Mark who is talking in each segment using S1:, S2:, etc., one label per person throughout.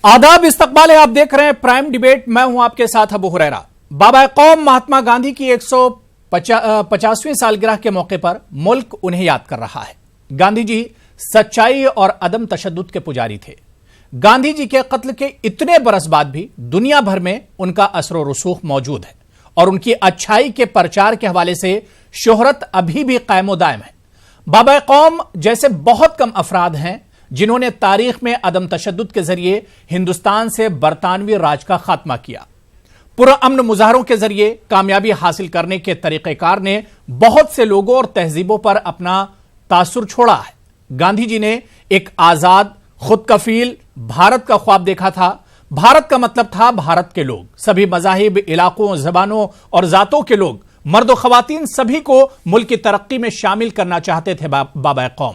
S1: आदाब, इस्तकबाल है। आप देख रहे हैं प्राइम डिबेट। मैं हूं आपके साथ अबू हुरैरा। बाबा कौम महात्मा गांधी की 150वीं सालगिरह के मौके पर मुल्क उन्हें याद कर रहा है। गांधी जी सच्चाई और अदम तशद्दुद के पुजारी थे। गांधी जी के कत्ल के इतने बरस बाद भी दुनिया भर में उनका असर और रसूख मौजूद है और उनकी अच्छाई के प्रचार के हवाले से शोहरत अभी भी कायम दायम है। बाबा कौम जैसे बहुत कम अफराद हैं जिन्होंने तारीख में अदम तशद्दुद के जरिए हिंदुस्तान से बरतानवी राज का खात्मा किया। पुरअमन मुजाहरों के जरिए कामयाबी हासिल करने के तरीक़ेकार ने बहुत से लोगों और तहजीबों पर अपना तासुर छोड़ा है। गांधी जी ने एक आजाद, खुद कफील भारत का ख्वाब देखा था। भारत का मतलब था भारत के लोग, सभी मजाहिब, इलाकों, जबानों और जातों के लोग, मर्द और खवातीन सभी को मुल्क की तरक्की में शामिल करना चाहते थे। बाबा कौम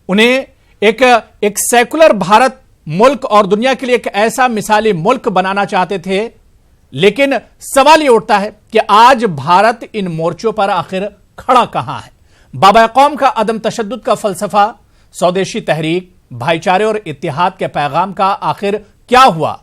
S1: उन्हें एक सेकुलर भारत मुल्क और दुनिया के लिए एक ऐसा मिसाली मुल्क बनाना चाहते थे। लेकिन सवाल यह उठता है कि आज भारत इन मोर्चों पर आखिर खड़ा कहां है। बाबा कौम का अदम तशद्दुद का फलसफा, स्वदेशी तहरीक, भाईचारे और इत्तेहाद के पैगाम का आखिर क्या हुआ?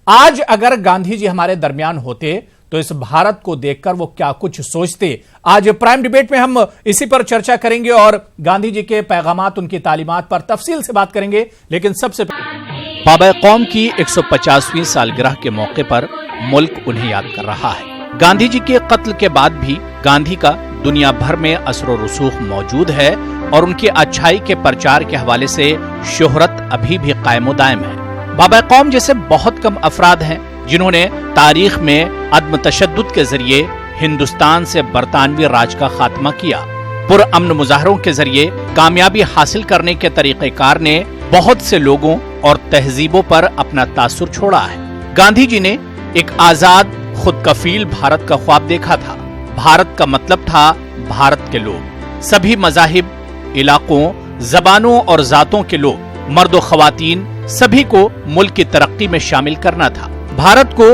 S1: आज अगर गांधी जी हमारे दरमियान होते तो इस भारत को देखकर वो क्या कुछ सोचते? आज प्राइम डिबेट में हम इसी पर चर्चा करेंगे और गांधी जी के पैगामात, उनकी तालीमात पर तफसील से बात करेंगे। लेकिन सबसे पहले बाबा कौम की 150वीं सालगिरह के मौके पर मुल्क उन्हें याद कर रहा है। गांधी जी के कत्ल के बाद भी गांधी का दुनिया भर में असर और रसूख मौजूद है और उनकी अच्छाई के प्रचार के हवाले से शोहरत अभी भी कायम दायम है। बाबा कौम जैसे बहुत कम अफराद हैं जिन्होंने तारीख में अदम तशद्दुद के जरिए हिंदुस्तान से बरतानवी राज का खात्मा किया। पुरअमन मुजाहरों के जरिए कामयाबी हासिल करने के तरीक़ेकार ने बहुत से लोगों और तहजीबों पर अपना तासुर छोड़ा है। गांधी जी ने एक आजाद, खुद कफील भारत का ख्वाब देखा था। भारत का मतलब था भारत के लोग, सभी मजाहिब, इलाकों, जबानों और जातों के लोग, मर्द और खवातीन सभी को मुल्क की तरक्की में शामिल करना था। भारत को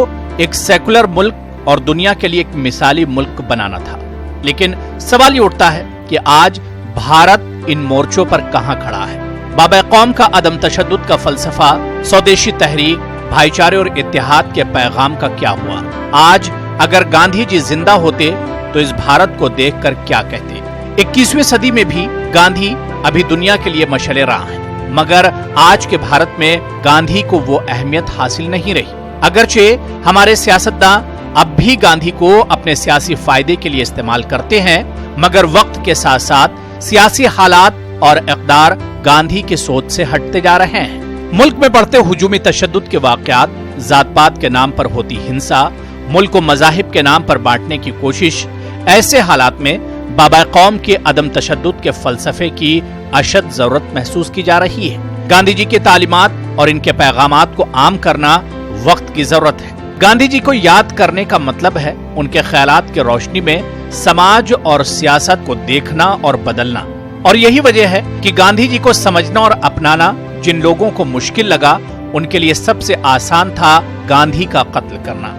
S1: एक सेकुलर मुल्क और दुनिया के लिए एक मिसाली मुल्क बनाना था। लेकिन सवाल ये उठता है कि आज भारत इन मोर्चों पर कहां खड़ा है? बाबा कौम का अदम तशद्दुद का फलसफा, स्वदेशी तहरीक, भाईचारे और इत्तेहाद के पैगाम का क्या हुआ? आज अगर गांधी जी जिंदा होते तो इस भारत को देखकर क्या कहते? 21वीं सदी में भी गांधी अभी दुनिया के लिए मशअले राह हैं, मगर आज के भारत में गांधी को वो अहमियत हासिल नहीं रही। अगरचे हमारे सियासतदान अब भी गांधी को अपने सियासी फायदे के लिए इस्तेमाल करते हैं, मगर वक्त के साथ साथ सियासी हालात और इक़दार गांधी की सोच से हटते जा रहे हैं। मुल्क में बढ़ते हुजूमी तशद्दुद के वाक़यात, जात पात के नाम पर होती हिंसा, मुल्क को मजाहिब के नाम पर बांटने की कोशिश, ऐसे हालात में बाबा कौम के अदम तशद्दुद के फलसफे की अशद जरूरत महसूस की जा रही है। गांधी जी की तालीमात और इनके पैगामात को आम करना वक्त की जरूरत है। गांधी जी को याद करने का मतलब है उनके ख्यालात की रोशनी में समाज और सियासत को देखना और बदलना। और यही वजह है कि गांधी जी को समझना और अपनाना जिन लोगों को मुश्किल लगा, उनके लिए सबसे आसान था गांधी का कत्ल करना।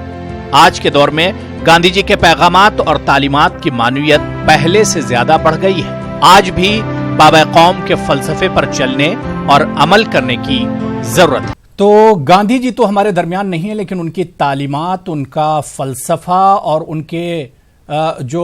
S1: आज के दौर में गांधी जी के पैगामात और तालीमात की मानवियत पहले से ज्यादा बढ़ गई है। आज भी बाबा कौम के फलसफे पर चलने और अमल करने की जरूरत है। तो गांधी जी तो हमारे दरमियान नहीं है, लेकिन उनकी तालीमात, उनका फलसफा और उनके जो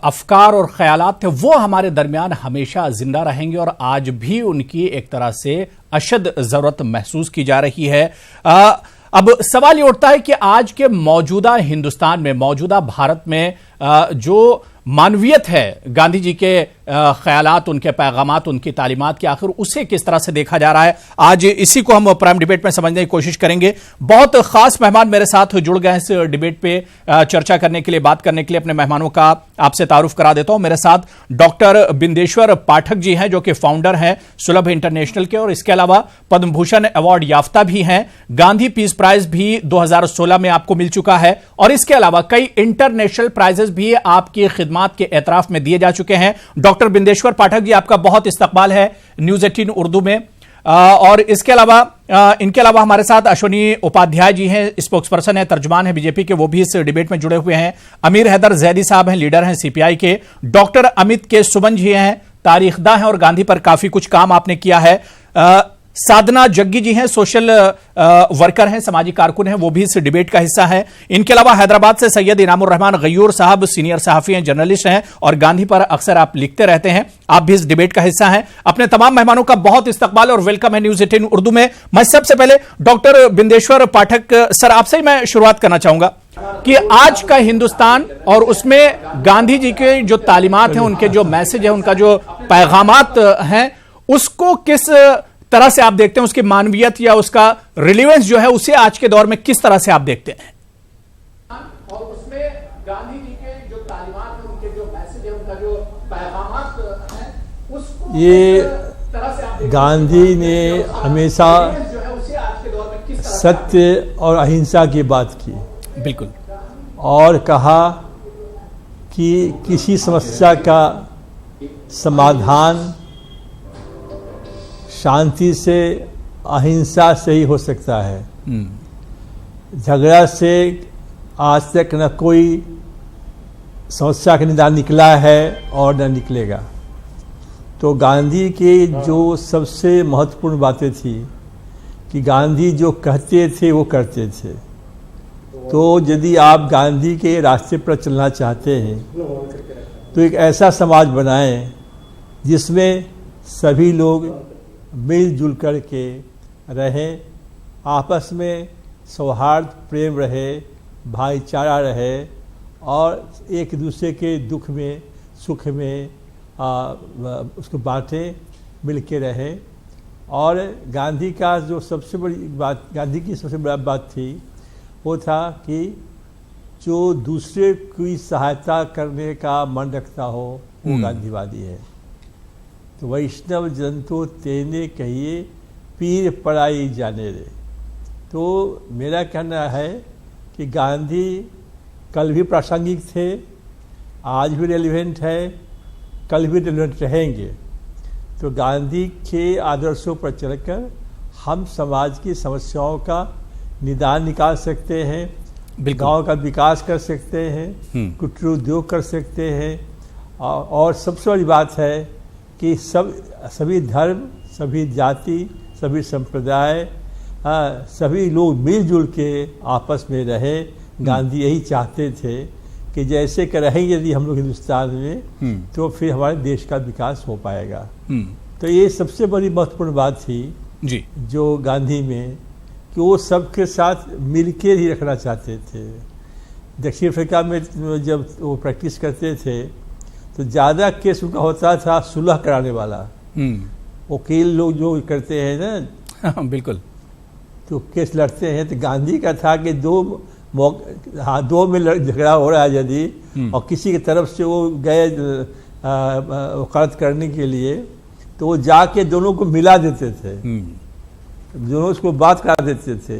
S1: अफकार और ख्यालात थे वो हमारे दरमियान हमेशा जिंदा रहेंगे और आज भी उनकी एक तरह से अशद जरूरत महसूस की जा रही है। अब सवाल ये उठता है कि आज के मौजूदा हिंदुस्तान में, मौजूदा भारत में जो मानवियत है, गांधी जी के ख्यालात, उनके पैगामात, उनकी तालीमात की, आखिर उसे किस तरह से देखा जा रहा है? आज इसी को हम प्राइम डिबेट में समझने की कोशिश करेंगे। बहुत खास मेहमान मेरे साथ जुड़ गए हैं इस डिबेट पे चर्चा करने के लिए, बात करने के लिए। अपने मेहमानों का आपसे तारुफ करा देता हूं। मेरे साथ डॉक्टर बिंदेश्वर पाठक जी हैं, जो कि फाउंडर हैं सुलभ इंटरनेशनल के, और इसके अलावा पद्म भूषण अवार्ड याफ्ता भी हैं। गांधी पीस प्राइज भी 2016 में आपको मिल चुका है और इसके अलावा कई इंटरनेशनल प्राइजेस भी आपकी खिदमत के एतराफ में दिए जा चुके हैं। डॉक्टर बिंदेश्वर पाठक जी, आपका बहुत इस्तकबाल है न्यूज 18 उर्दू में। और इसके अलावा हमारे साथ अश्विनी उपाध्याय जी हैं, स्पोक्सपर्सन है, तर्जुमान है बीजेपी के, वो भी इस डिबेट में जुड़े हुए हैं। अमीर हैदर जैदी साहब हैं, लीडर हैं सीपीआई के। डॉक्टर अमित के सुमन जी हैं, तारीखदा हैं और गांधी पर काफी कुछ काम आपने किया है। साधना जग्गी जी हैं, सोशल वर्कर हैं, सामाजिक कारकुन हैं, वो भी इस डिबेट का हिस्सा है। इनके अलावा हैदराबाद से सैयद इनामुर रहमान गयूर साहब सीनियर सहाफी हैं, जर्नलिस्ट हैं और गांधी पर अक्सर आप लिखते रहते हैं, आप भी इस डिबेट का हिस्सा हैं। अपने तमाम मेहमानों का बहुत इस्तकबाल और वेलकम है न्यूज़ 18 उर्दू में। मैं सबसे पहले डॉक्टर बिंदेश्वर पाठक सर, आपसे ही मैं शुरुआत करना चाहूंगा कि आज का हिंदुस्तान और उसमें गांधी जी के जो तालीमात हैं, उनके जो मैसेज है, उनका जो पैगामात हैं, उसको किस तरह से आप देखते हैं, उसकी मानवीयत या उसका रिलेवेंस जो है उसे आज के दौर में किस तरह से आप देखते हैं? और उसमें गांधी जी के जो तालीमात हैं, उनके जो मैसेज है, उनका जो पैगामात हैं, उसको
S2: ये
S1: तरह से आप
S2: गांधी ने हमेशा
S1: जो है उसे आज के दौर में किस तरह
S2: सत्य और अहिंसा की बात की,
S1: बिल्कुल,
S2: और कहा कि किसी समस्या का समाधान शांति से, अहिंसा से ही हो सकता है। झगड़ा से आज तक न कोई समस्या का निदान निकला है और न निकलेगा। तो गांधी के जो सबसे महत्वपूर्ण बातें थी कि गांधी जो कहते थे वो करते थे। तो यदि आप गांधी के रास्ते पर चलना चाहते हैं तो एक ऐसा समाज बनाएं जिसमें सभी लोग मिलजुल कर के रहें, आपस में सौहार्द प्रेम रहे, भाईचारा रहे और एक दूसरे के दुख में सुख में उसको बांटें, मिल के रहें। और गांधी का जो सबसे बड़ी बात, गांधी की सबसे बड़ी बात थी वो था कि जो दूसरे की सहायता करने का मन रखता हो वो गांधीवादी है। तो वैष्णव जन तो तेने कहिए पीर पराई जाने दे। तो मेरा कहना है कि गांधी कल भी प्रासंगिक थे, आज भी रेलिवेंट है, कल भी रेलिवेंट रहेंगे। तो गांधी के आदर्शों पर चलकर हम समाज की समस्याओं का निदान निकाल सकते हैं, गांव का विकास कर सकते हैं, कुटीर उद्योग कर सकते हैं। और सबसे बड़ी बात है कि सभी धर्म, सभी जाति, सभी संप्रदाय, सभी लोग मिलजुल के आपस में रहे। गांधी यही चाहते थे कि जैसे कि रहेंगे यदि हम लोग हिंदुस्तान में तो फिर हमारे देश का विकास हो पाएगा। तो ये सबसे बड़ी महत्वपूर्ण बात थी
S1: जी, जो
S2: गांधी में, कि वो सबके साथ मिलके ही रखना चाहते थे। दक्षिण अफ्रीका में जब वो प्रैक्टिस करते थे तो ज़्यादा केस उनका होता था सुलह कराने वाला। वकील लोग जो करते हैं ना,
S1: बिल्कुल,
S2: तो केस लड़ते हैं। तो गांधी का था कि दो में झगड़ा हो रहा है यदि और किसी की तरफ से वो गए वकालत करने के लिए, तो वो जाके दोनों को मिला देते थे, दोनों उसको बात करा देते थे,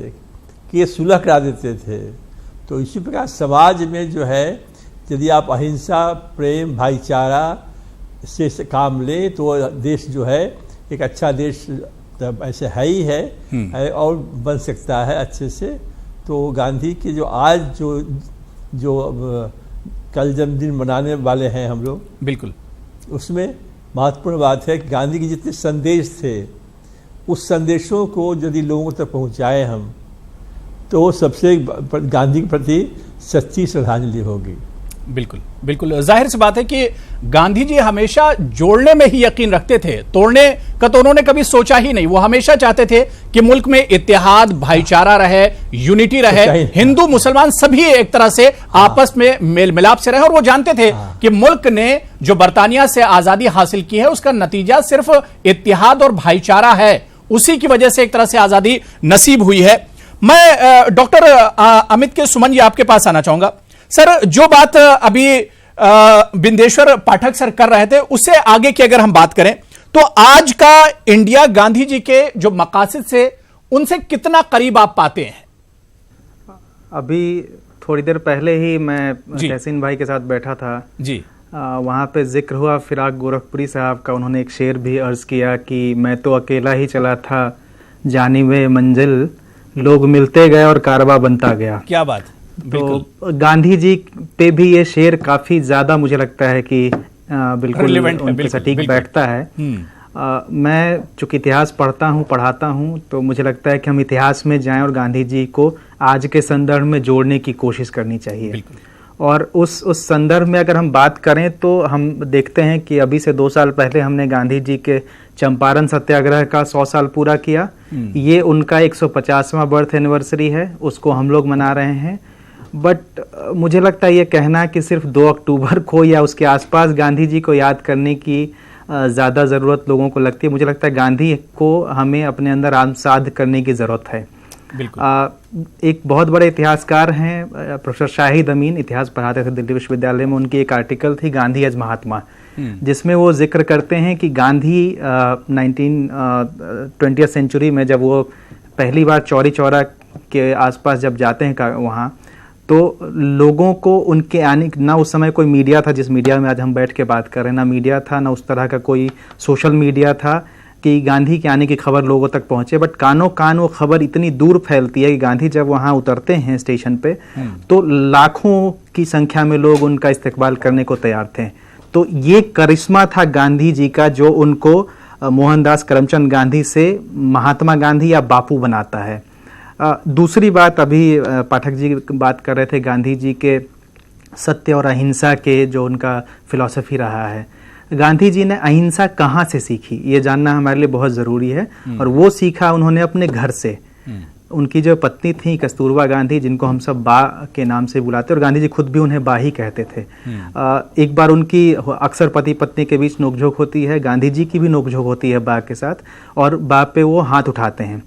S2: केस सुलह करा देते थे। तो इसी प्रकार समाज में जो है यदि आप अहिंसा, प्रेम, भाईचारा से काम लें तो देश जो है एक अच्छा देश ऐसे है ही है और बन सकता है अच्छे से। तो गांधी के जो आज जो कल जन्मदिन मनाने वाले हैं हम लोग, बिल्कुल, उसमें महत्वपूर्ण बात है कि गांधी के जितने संदेश थे उस संदेशों को यदि लोगों तक पहुंचाए हम तो सबसे गांधी के प्रति सच्ची श्रद्धांजलि होगी।
S1: बिल्कुल बिल्कुल, जाहिर सी बात है कि गांधी जी हमेशा जोड़ने में ही यकीन रखते थे, तोड़ने का तो उन्होंने कभी सोचा ही नहीं। वो हमेशा चाहते थे कि मुल्क में इत्तेहाद, भाईचारा रहे, यूनिटी रहे, हिंदू मुसलमान सभी एक तरह से आपस में मेल मिलाप से रहे। और वो जानते थे कि मुल्क ने जो बरतानिया से आजादी हासिल की है उसका नतीजा सिर्फ इत्तेहाद और भाईचारा है, उसी की वजह से एक तरह से आजादी नसीब हुई है। मैं डॉक्टर अमित के सुमन जी आपके पास आना चाहूंगा। सर, जो बात अभी बिंदेश्वर पाठक सर कर रहे थे उससे आगे की अगर हम बात करें तो आज का इंडिया गांधी जी के जो मकासद से उनसे कितना करीब आप पाते हैं?
S3: अभी थोड़ी देर पहले ही मैं तहसीन भाई के साथ बैठा था
S1: जी,
S3: वहाँ पे जिक्र हुआ फिराक गोरखपुरी साहब का। उन्होंने एक शेर भी अर्ज किया कि मैं तो अकेला ही चला था जानिबे मंजिल, लोग मिलते गए और कारवा बनता गया।
S1: क्या बात।
S3: तो गांधी जी पे भी ये शेर काफी ज्यादा मुझे लगता है कि बिल्कुल सटीक बैठता है। मैं चूँकि इतिहास पढ़ाता हूँ, तो मुझे लगता है कि हम इतिहास में जाएं और गांधी जी को आज के संदर्भ में जोड़ने की कोशिश करनी चाहिए। और उस संदर्भ में अगर हम बात करें तो हम देखते हैं कि अभी से 2 साल पहले हमने गांधी जी के चंपारण सत्याग्रह का 100 साल पूरा किया। ये उनका 150वां बर्थ एनिवर्सरी है, उसको हम लोग मना रहे हैं। बट मुझे लगता है ये कहना कि सिर्फ 2 अक्टूबर को या उसके आसपास गांधी जी को याद करने की ज़्यादा ज़रूरत लोगों को लगती है। मुझे लगता है गांधी को हमें अपने अंदर आत्मसात करने की ज़रूरत है। एक बहुत बड़े इतिहासकार हैं प्रोफेसर शाहिद अमीन, इतिहास पढ़ाते थे दिल्ली विश्वविद्यालय में। उनकी एक आर्टिकल थी गांधी एज महात्मा, जिसमें वो जिक्र करते हैं कि गांधी 20th सेंचुरी में जब वो पहली बार चौरी चौरा के आसपास जब जाते हैं वहाँ, तो लोगों को उनके आने, ना उस समय कोई मीडिया था जिस मीडिया में आज हम बैठ के बात कर रहे हैं, ना मीडिया था, ना उस तरह का कोई सोशल मीडिया था कि गांधी के आने की खबर लोगों तक पहुंचे। बट कानों कान वो खबर इतनी दूर फैलती है कि गांधी जब वहां उतरते हैं स्टेशन पे, तो लाखों की संख्या में लोग उनका इस्तकबाल करने को तैयार थे। तो ये करिश्मा था गांधी जी का, जो उनको मोहनदास करमचंद गांधी से महात्मा गांधी या बापू बनाता है। दूसरी बात, अभी पाठक जी बात कर रहे थे गांधी जी के सत्य और अहिंसा के, जो उनका फिलॉसफी रहा है। गांधी जी ने अहिंसा कहाँ से सीखी, ये जानना हमारे लिए बहुत ज़रूरी है। और वो सीखा उन्होंने अपने घर से। उनकी जो पत्नी थी कस्तूरबा गांधी, जिनको हम सब बा के नाम से बुलाते, और गांधी जी खुद भी उन्हें बा ही कहते थे। एक बार उनकी अक्सर पति पत्नी के बीच नोकझोंक होती है, गांधी जी की भी नोकझोंक होती है बा के साथ, और बा पे वो हाथ उठाते हैं।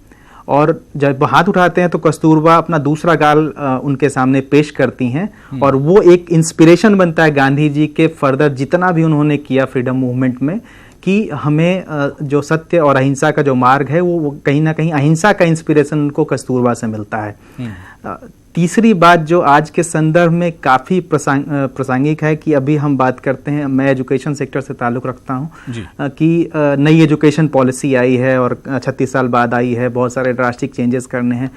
S3: और जब हाथ उठाते हैं तो कस्तूरबा अपना दूसरा गाल उनके सामने पेश करती हैं, और वो एक इंस्पिरेशन बनता है गांधी जी के फर्दर जितना भी उन्होंने किया फ्रीडम मूवमेंट में, कि हमें जो सत्य और अहिंसा का जो मार्ग है वो कहीं ना कहीं अहिंसा का इंस्पिरेशन उनको कस्तूरबा से मिलता है। तीसरी बात जो आज के संदर्भ में काफ़ी प्रासंगिक है, कि अभी हम बात करते हैं, मैं एजुकेशन सेक्टर से ताल्लुक़ रखता हूँ, कि नई एजुकेशन पॉलिसी आई है और 36 साल बाद आई है, बहुत सारे ड्रास्टिक चेंजेस करने हैं।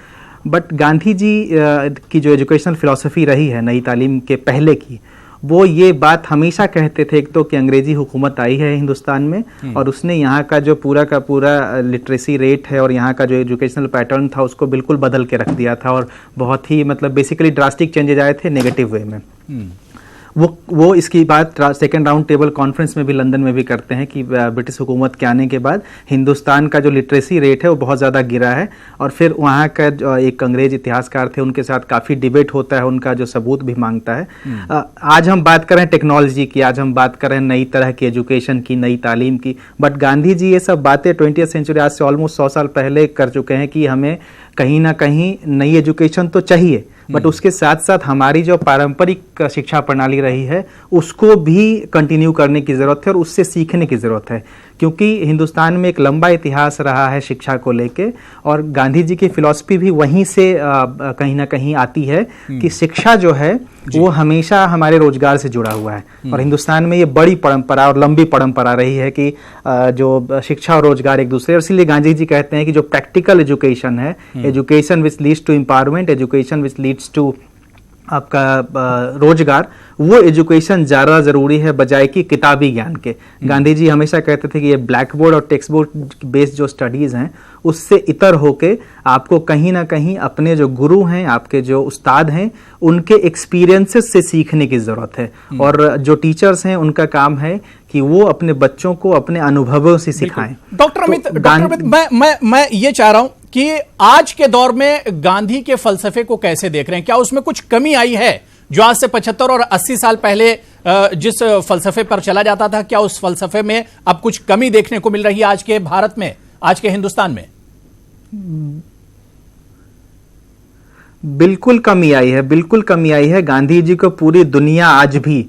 S3: बट गांधी जी की जो एजुकेशनल फिलॉसफी रही है नई तालीम के पहले की, वो ये बात हमेशा कहते थे, एक तो कि अंग्रेजी हुकूमत आई है हिंदुस्तान में, और उसने यहाँ का जो पूरा का पूरा लिटरेसी रेट है और यहाँ का जो एजुकेशनल पैटर्न था उसको बिल्कुल बदल के रख दिया था, और बहुत ही मतलब बेसिकली ड्रास्टिक चेंजेज आए थे नेगेटिव वे में। वो इसकी बात सेकेंड राउंड टेबल कॉन्फ्रेंस में भी लंदन में भी करते हैं कि ब्रिटिश हुकूमत के आने के बाद हिंदुस्तान का जो लिटरेसी रेट है वो बहुत ज़्यादा गिरा है। और फिर वहाँ का जो एक अंग्रेज इतिहासकार थे, उनके साथ काफ़ी डिबेट होता है, उनका जो सबूत भी मांगता है। आज हम बात कर रहे हैं टेक्नोलॉजी की, आज हम बात कर रहे हैं नई तरह की एजुकेशन की, नई तालीम की, बट गांधी जी ये सब बातें 20th सेंचुरी आज से ऑलमोस्ट 100 साल पहले कर चुके हैं कि हमें कहीं ना कहीं नई एजुकेशन तो चाहिए, बट उसके साथ साथ हमारी जो पारंपरिक शिक्षा प्रणाली रही है उसको भी कंटिन्यू करने की ज़रूरत है और उससे सीखने की ज़रूरत है, क्योंकि हिंदुस्तान में एक लंबा इतिहास रहा है शिक्षा को लेके, और गांधी जी की फिलॉसफी भी वहीं से कहीं ना कहीं आती है कि शिक्षा जो है वो हमेशा हमारे रोजगार से जुड़ा हुआ है। और हिंदुस्तान में ये बड़ी परंपरा और लंबी परंपरा रही है कि जो शिक्षा और रोजगार एक दूसरे, और इसलिए गांधी जी कहते हैं कि जो प्रैक्टिकल एजुकेशन है, education which leads to empowerment, education which leads to आपका रोजगार, वो एजुकेशन ज़्यादा ज़रूरी है बजाय कि किताबी ज्ञान के। गांधी जी हमेशा कहते थे कि ये ब्लैक बोर्ड और टेक्स्ट बोर्ड बेस्ड जो स्टडीज़ हैं उससे इतर होके आपको कहीं ना कहीं अपने जो गुरु हैं, आपके जो उस्ताद हैं, उनके एक्सपीरियंसेस से सीखने की ज़रूरत है। और जो टीचर्स हैं उनका काम है कि वो अपने बच्चों को अपने अनुभवों से सिखाएं।
S1: डॉक्टर अमित, मैं ये चाह रहा हूं कि आज के दौर में गांधी के फलसफे को कैसे देख रहे हैं? क्या उसमें कुछ कमी आई है जो आज से 75 और 80 साल पहले जिस फलसफे पर चला जाता था, क्या उस फलसफे में अब कुछ कमी देखने को मिल रही है आज के भारत में, आज के हिंदुस्तान में?
S3: बिल्कुल कमी आई है, बिल्कुल कमी आई है। गांधी जी को पूरी दुनिया आज भी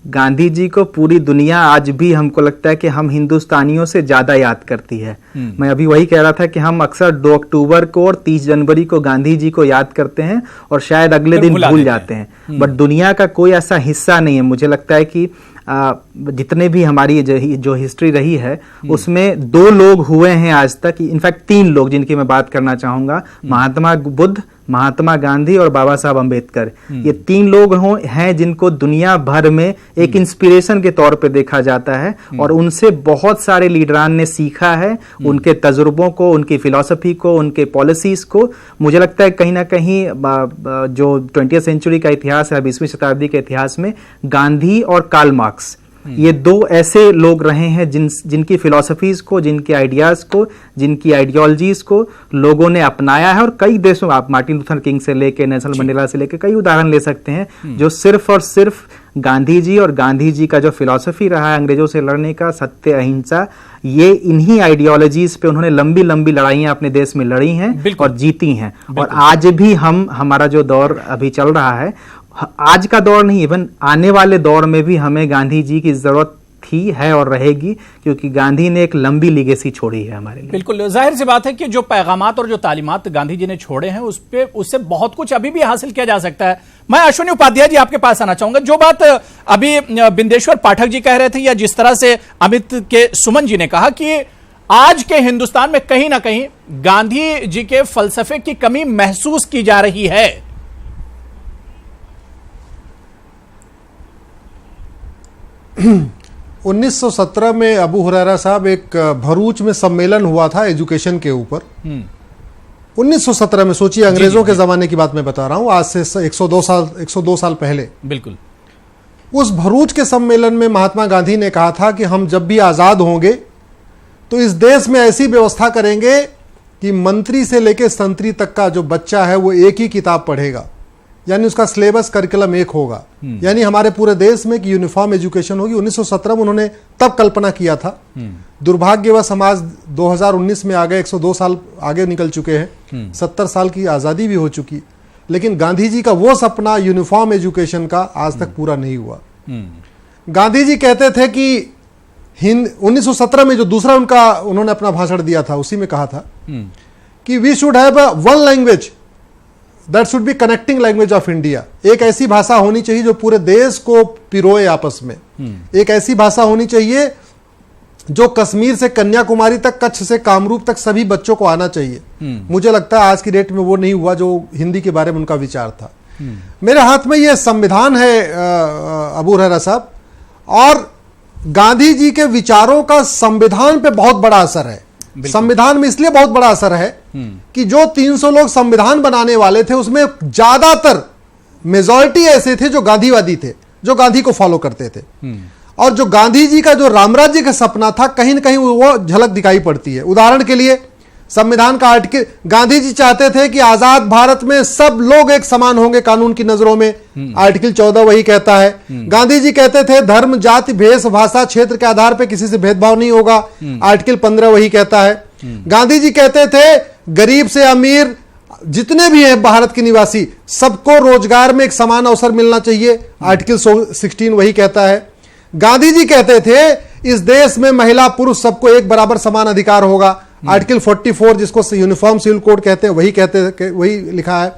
S3: गांधी जी को पूरी दुनिया आज भी हमको लगता है कि हम हिंदुस्तानियों से ज्यादा याद करती है। मैं अभी वही कह रहा था कि हम अक्सर 2 अक्टूबर को और 30 जनवरी को गांधी जी को याद करते हैं और शायद अगले दिन भूल जाते हैं। बट दुनिया का कोई ऐसा हिस्सा नहीं है, मुझे लगता है कि जितने भी हमारी जो हिस्ट्री रही है उसमें 2 लोग हुए हैं आज तक, इनफैक्ट 3 लोग जिनकी मैं बात करना चाहूंगा, महात्मा बुद्ध, महात्मा गांधी और बाबा साहब अंबेडकर, ये 3 लोग हैं जिनको दुनिया भर में एक इंस्पिरेशन के तौर पे देखा जाता है और उनसे बहुत सारे लीडरान ने सीखा है, उनके तजुर्बों को, उनकी फिलॉसफी को, उनके पॉलिसीज को। मुझे लगता है कहीं ना कहीं जो 20वीं सेंचुरी का इतिहास है, 20वीं शताब्दी के इतिहास में गांधी और कार्ल मार्क्स, ये 2 ऐसे लोग रहे हैं जिनकी फिलॉसफीज को, जिनके आइडियाज को, जिनकी आइडियोलॉजीज को लोगों ने अपनाया है। और कई देशों, आप मार्टिन लूथर किंग से लेके नेल्सन मंडेला से लेके कई उदाहरण ले सकते हैं जो सिर्फ और सिर्फ गांधी जी और गांधी जी का जो फिलॉसफी रहा है अंग्रेजों से लड़ने का, सत्य अहिंसा, ये इन्हीं आइडियोलॉजीज पे उन्होंने लंबी लंबी लड़ाइयां अपने देश में लड़ी हैं और जीती हैं। और आज भी हमारा जो दौर अभी चल रहा है, आज का दौर नहीं, इवन आने वाले दौर में भी हमें गांधी जी की जरूरत थी, है और रहेगी, क्योंकि गांधी ने एक लंबी लीगेसी छोड़ी है हमारे लिए।
S1: बिल्कुल, जाहिर सी बात है कि जो पैगामात और जो तालीमात गांधी जी ने छोड़े हैं उससे बहुत कुछ अभी भी हासिल किया जा सकता है। मैं अश्विनी उपाध्याय जी आपके पास आना चाहूंगा। जो बात अभी बिंदेश्वर पाठक जी कह रहे थे, या जिस तरह से अमित के सुमन जी ने कहा कि आज के हिंदुस्तान में कहीं ना कहीं गांधी जी के फलसफे की कमी महसूस की जा रही है।
S4: 1917 में अबू हुरैरा साहब, एक भरूच में सम्मेलन हुआ था एजुकेशन के ऊपर। 1917 में, सोचिए अंग्रेजों के जमाने की बात मैं बता रहा हूं, आज से 102 साल पहले।
S1: बिल्कुल।
S4: उस भरूच के सम्मेलन में महात्मा गांधी ने कहा था कि हम जब भी आजाद होंगे तो इस देश में ऐसी व्यवस्था करेंगे कि मंत्री से लेकर संतरी तक का जो बच्चा है वो एक ही किताब पढ़ेगा, यानी उसका सिलेबस करिकुलम एक होगा, यानी हमारे पूरे देश में कि यूनिफॉर्म एजुकेशन होगी। 1917 में उन्होंने तब कल्पना किया था। दुर्भाग्यवश समाज 2019 में आ गए, 102 साल आगे निकल चुके हैं, 70 साल की आज़ादी भी हो चुकी, लेकिन गांधी जी का वो सपना यूनिफॉर्म एजुकेशन का आज तक पूरा नहीं हुआ। गांधी जी कहते थे कि 1917 में जो दूसरा उन्होंने अपना भाषण दिया था, उसी में कहा था कि we should have one language that should be connecting language of India. एक ऐसी भाषा होनी चाहिए जो पूरे देश को पिरोए आपस में। एक ऐसी भाषा होनी चाहिए जो कश्मीर से कन्याकुमारी तक, कच्छ से कामरूप तक सभी बच्चों को आना चाहिए। मुझे लगता है आज की डेट में वो नहीं हुआ जो हिंदी के बारे में उनका विचार था। मेरे हाथ में ये संविधान है अबू हुरैरा साहब, और गांधी जी के विचारों का संविधान पे बहुत बड़ा असर है। संविधान में इसलिए बहुत बड़ा असर है कि जो 300 लोग संविधान बनाने वाले थे उसमें ज्यादातर मेजॉरिटी ऐसे थे जो गांधीवादी थे, जो गांधी को फॉलो करते थे। और जो गांधी जी का जो रामराज्य का सपना था, कहीं ना कहीं वो झलक दिखाई पड़ती है। उदाहरण के लिए संविधान का आर्टिकल, गांधी जी चाहते थे कि आजाद भारत में सब लोग एक समान होंगे कानून की नजरों में, आर्टिकल 14 वही कहता है। गांधी जी कहते थे धर्म, जाति, भेष, भाषा, क्षेत्र के आधार पर किसी से भेदभाव नहीं होगा, आर्टिकल 15 वही कहता है। गांधी जी कहते थे गरीब से अमीर जितने भी हैं भारत के निवासी, सबको रोजगार में एक समान अवसर मिलना चाहिए, आर्टिकल 16 वही कहता है। गांधी जी कहते थे इस देश में महिला पुरुष सबको एक बराबर समान अधिकार होगा, आर्टिकल 44 जिसको यूनिफॉर्म सिविल कोड कहते हैं वही लिखा है।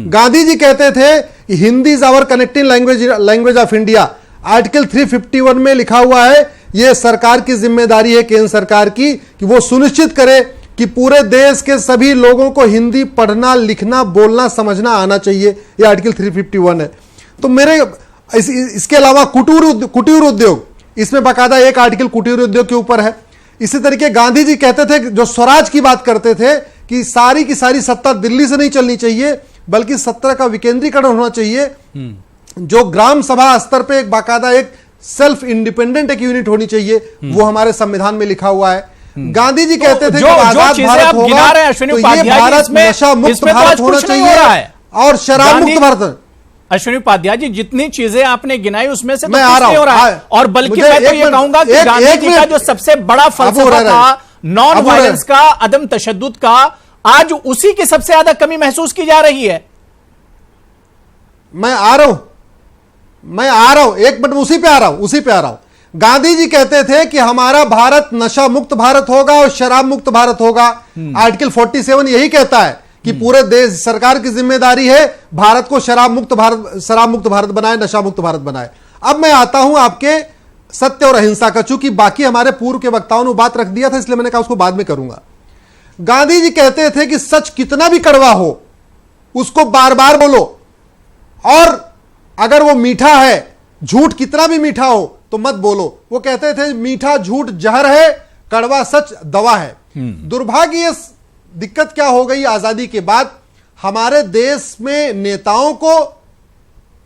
S4: गांधी जी कहते थे Hindi is our connecting language of India, article 351 में लिखा हुआ है यह सरकार की जिम्मेदारी है, केंद्र सरकार की, कि वो सुनिश्चित करे कि पूरे देश के सभी लोगों को हिंदी पढ़ना, लिखना, बोलना, समझना आना चाहिए। यह आर्टिकल 351 है। तो मेरे इसके अलावा कुटीर उद्योग, इसमें बाकायदा एक आर्टिकल कुटीर उद्योग के ऊपर है। इसी तरीके गांधी जी कहते थे, जो स्वराज की बात करते थे, कि सारी की सारी सत्ता दिल्ली से नहीं चलनी चाहिए बल्कि सत्ता का विकेंद्रीकरण होना चाहिए, जो ग्राम सभा स्तर पे एक बाकायदा एक सेल्फ इंडिपेंडेंट एक यूनिट होनी चाहिए, वो हमारे संविधान में लिखा हुआ है। गांधी जी कहते थे कि आजाद भारत होगा तो ये भारत नशा मुक्त भारत होना चाहिए और शराब मुक्त भारत।
S1: अश्विनी उपाध्याय जी, जितनी चीजें आपने गिनाई उसमें से तो
S4: मैं आ रहा
S1: नहीं हो रहा है, और बल्कि मैं तो ये कहूंगा कि गांधी जी का जो सबसे बड़ा फलसफा था नॉन वायलेंस का, अदम तशद्दुद का, आज उसी की सबसे ज्यादा कमी महसूस की जा रही है।
S4: मैं आ रहा हूं, एक मिनट, उसी पे आ रहा हूं। गांधी जी कहते थे कि हमारा भारत नशा मुक्त भारत होगा और शराब मुक्त भारत होगा। आर्टिकल 47 यही कहता है कि पूरे देश, सरकार की जिम्मेदारी है भारत को शराब मुक्त भारत बनाए, नशा मुक्त भारत बनाए। अब मैं आता हूं आपके सत्य और अहिंसा का, चूंकि बाकी हमारे पूर्व के वक्ताओं ने बात रख दिया था इसलिए मैंने कहा उसको बाद में करूंगा। गांधी जी कहते थे कि सच कितना भी कड़वा हो उसको बार बार बोलो। और अगर वो मीठा है, झूठ कितना भी मीठा हो तो मत बोलो। वो कहते थे मीठा झूठ जहर है, कड़वा सच दवा है। दुर्भाग्य ये दिक्कत क्या हो गई, आजादी के बाद हमारे देश में नेताओं को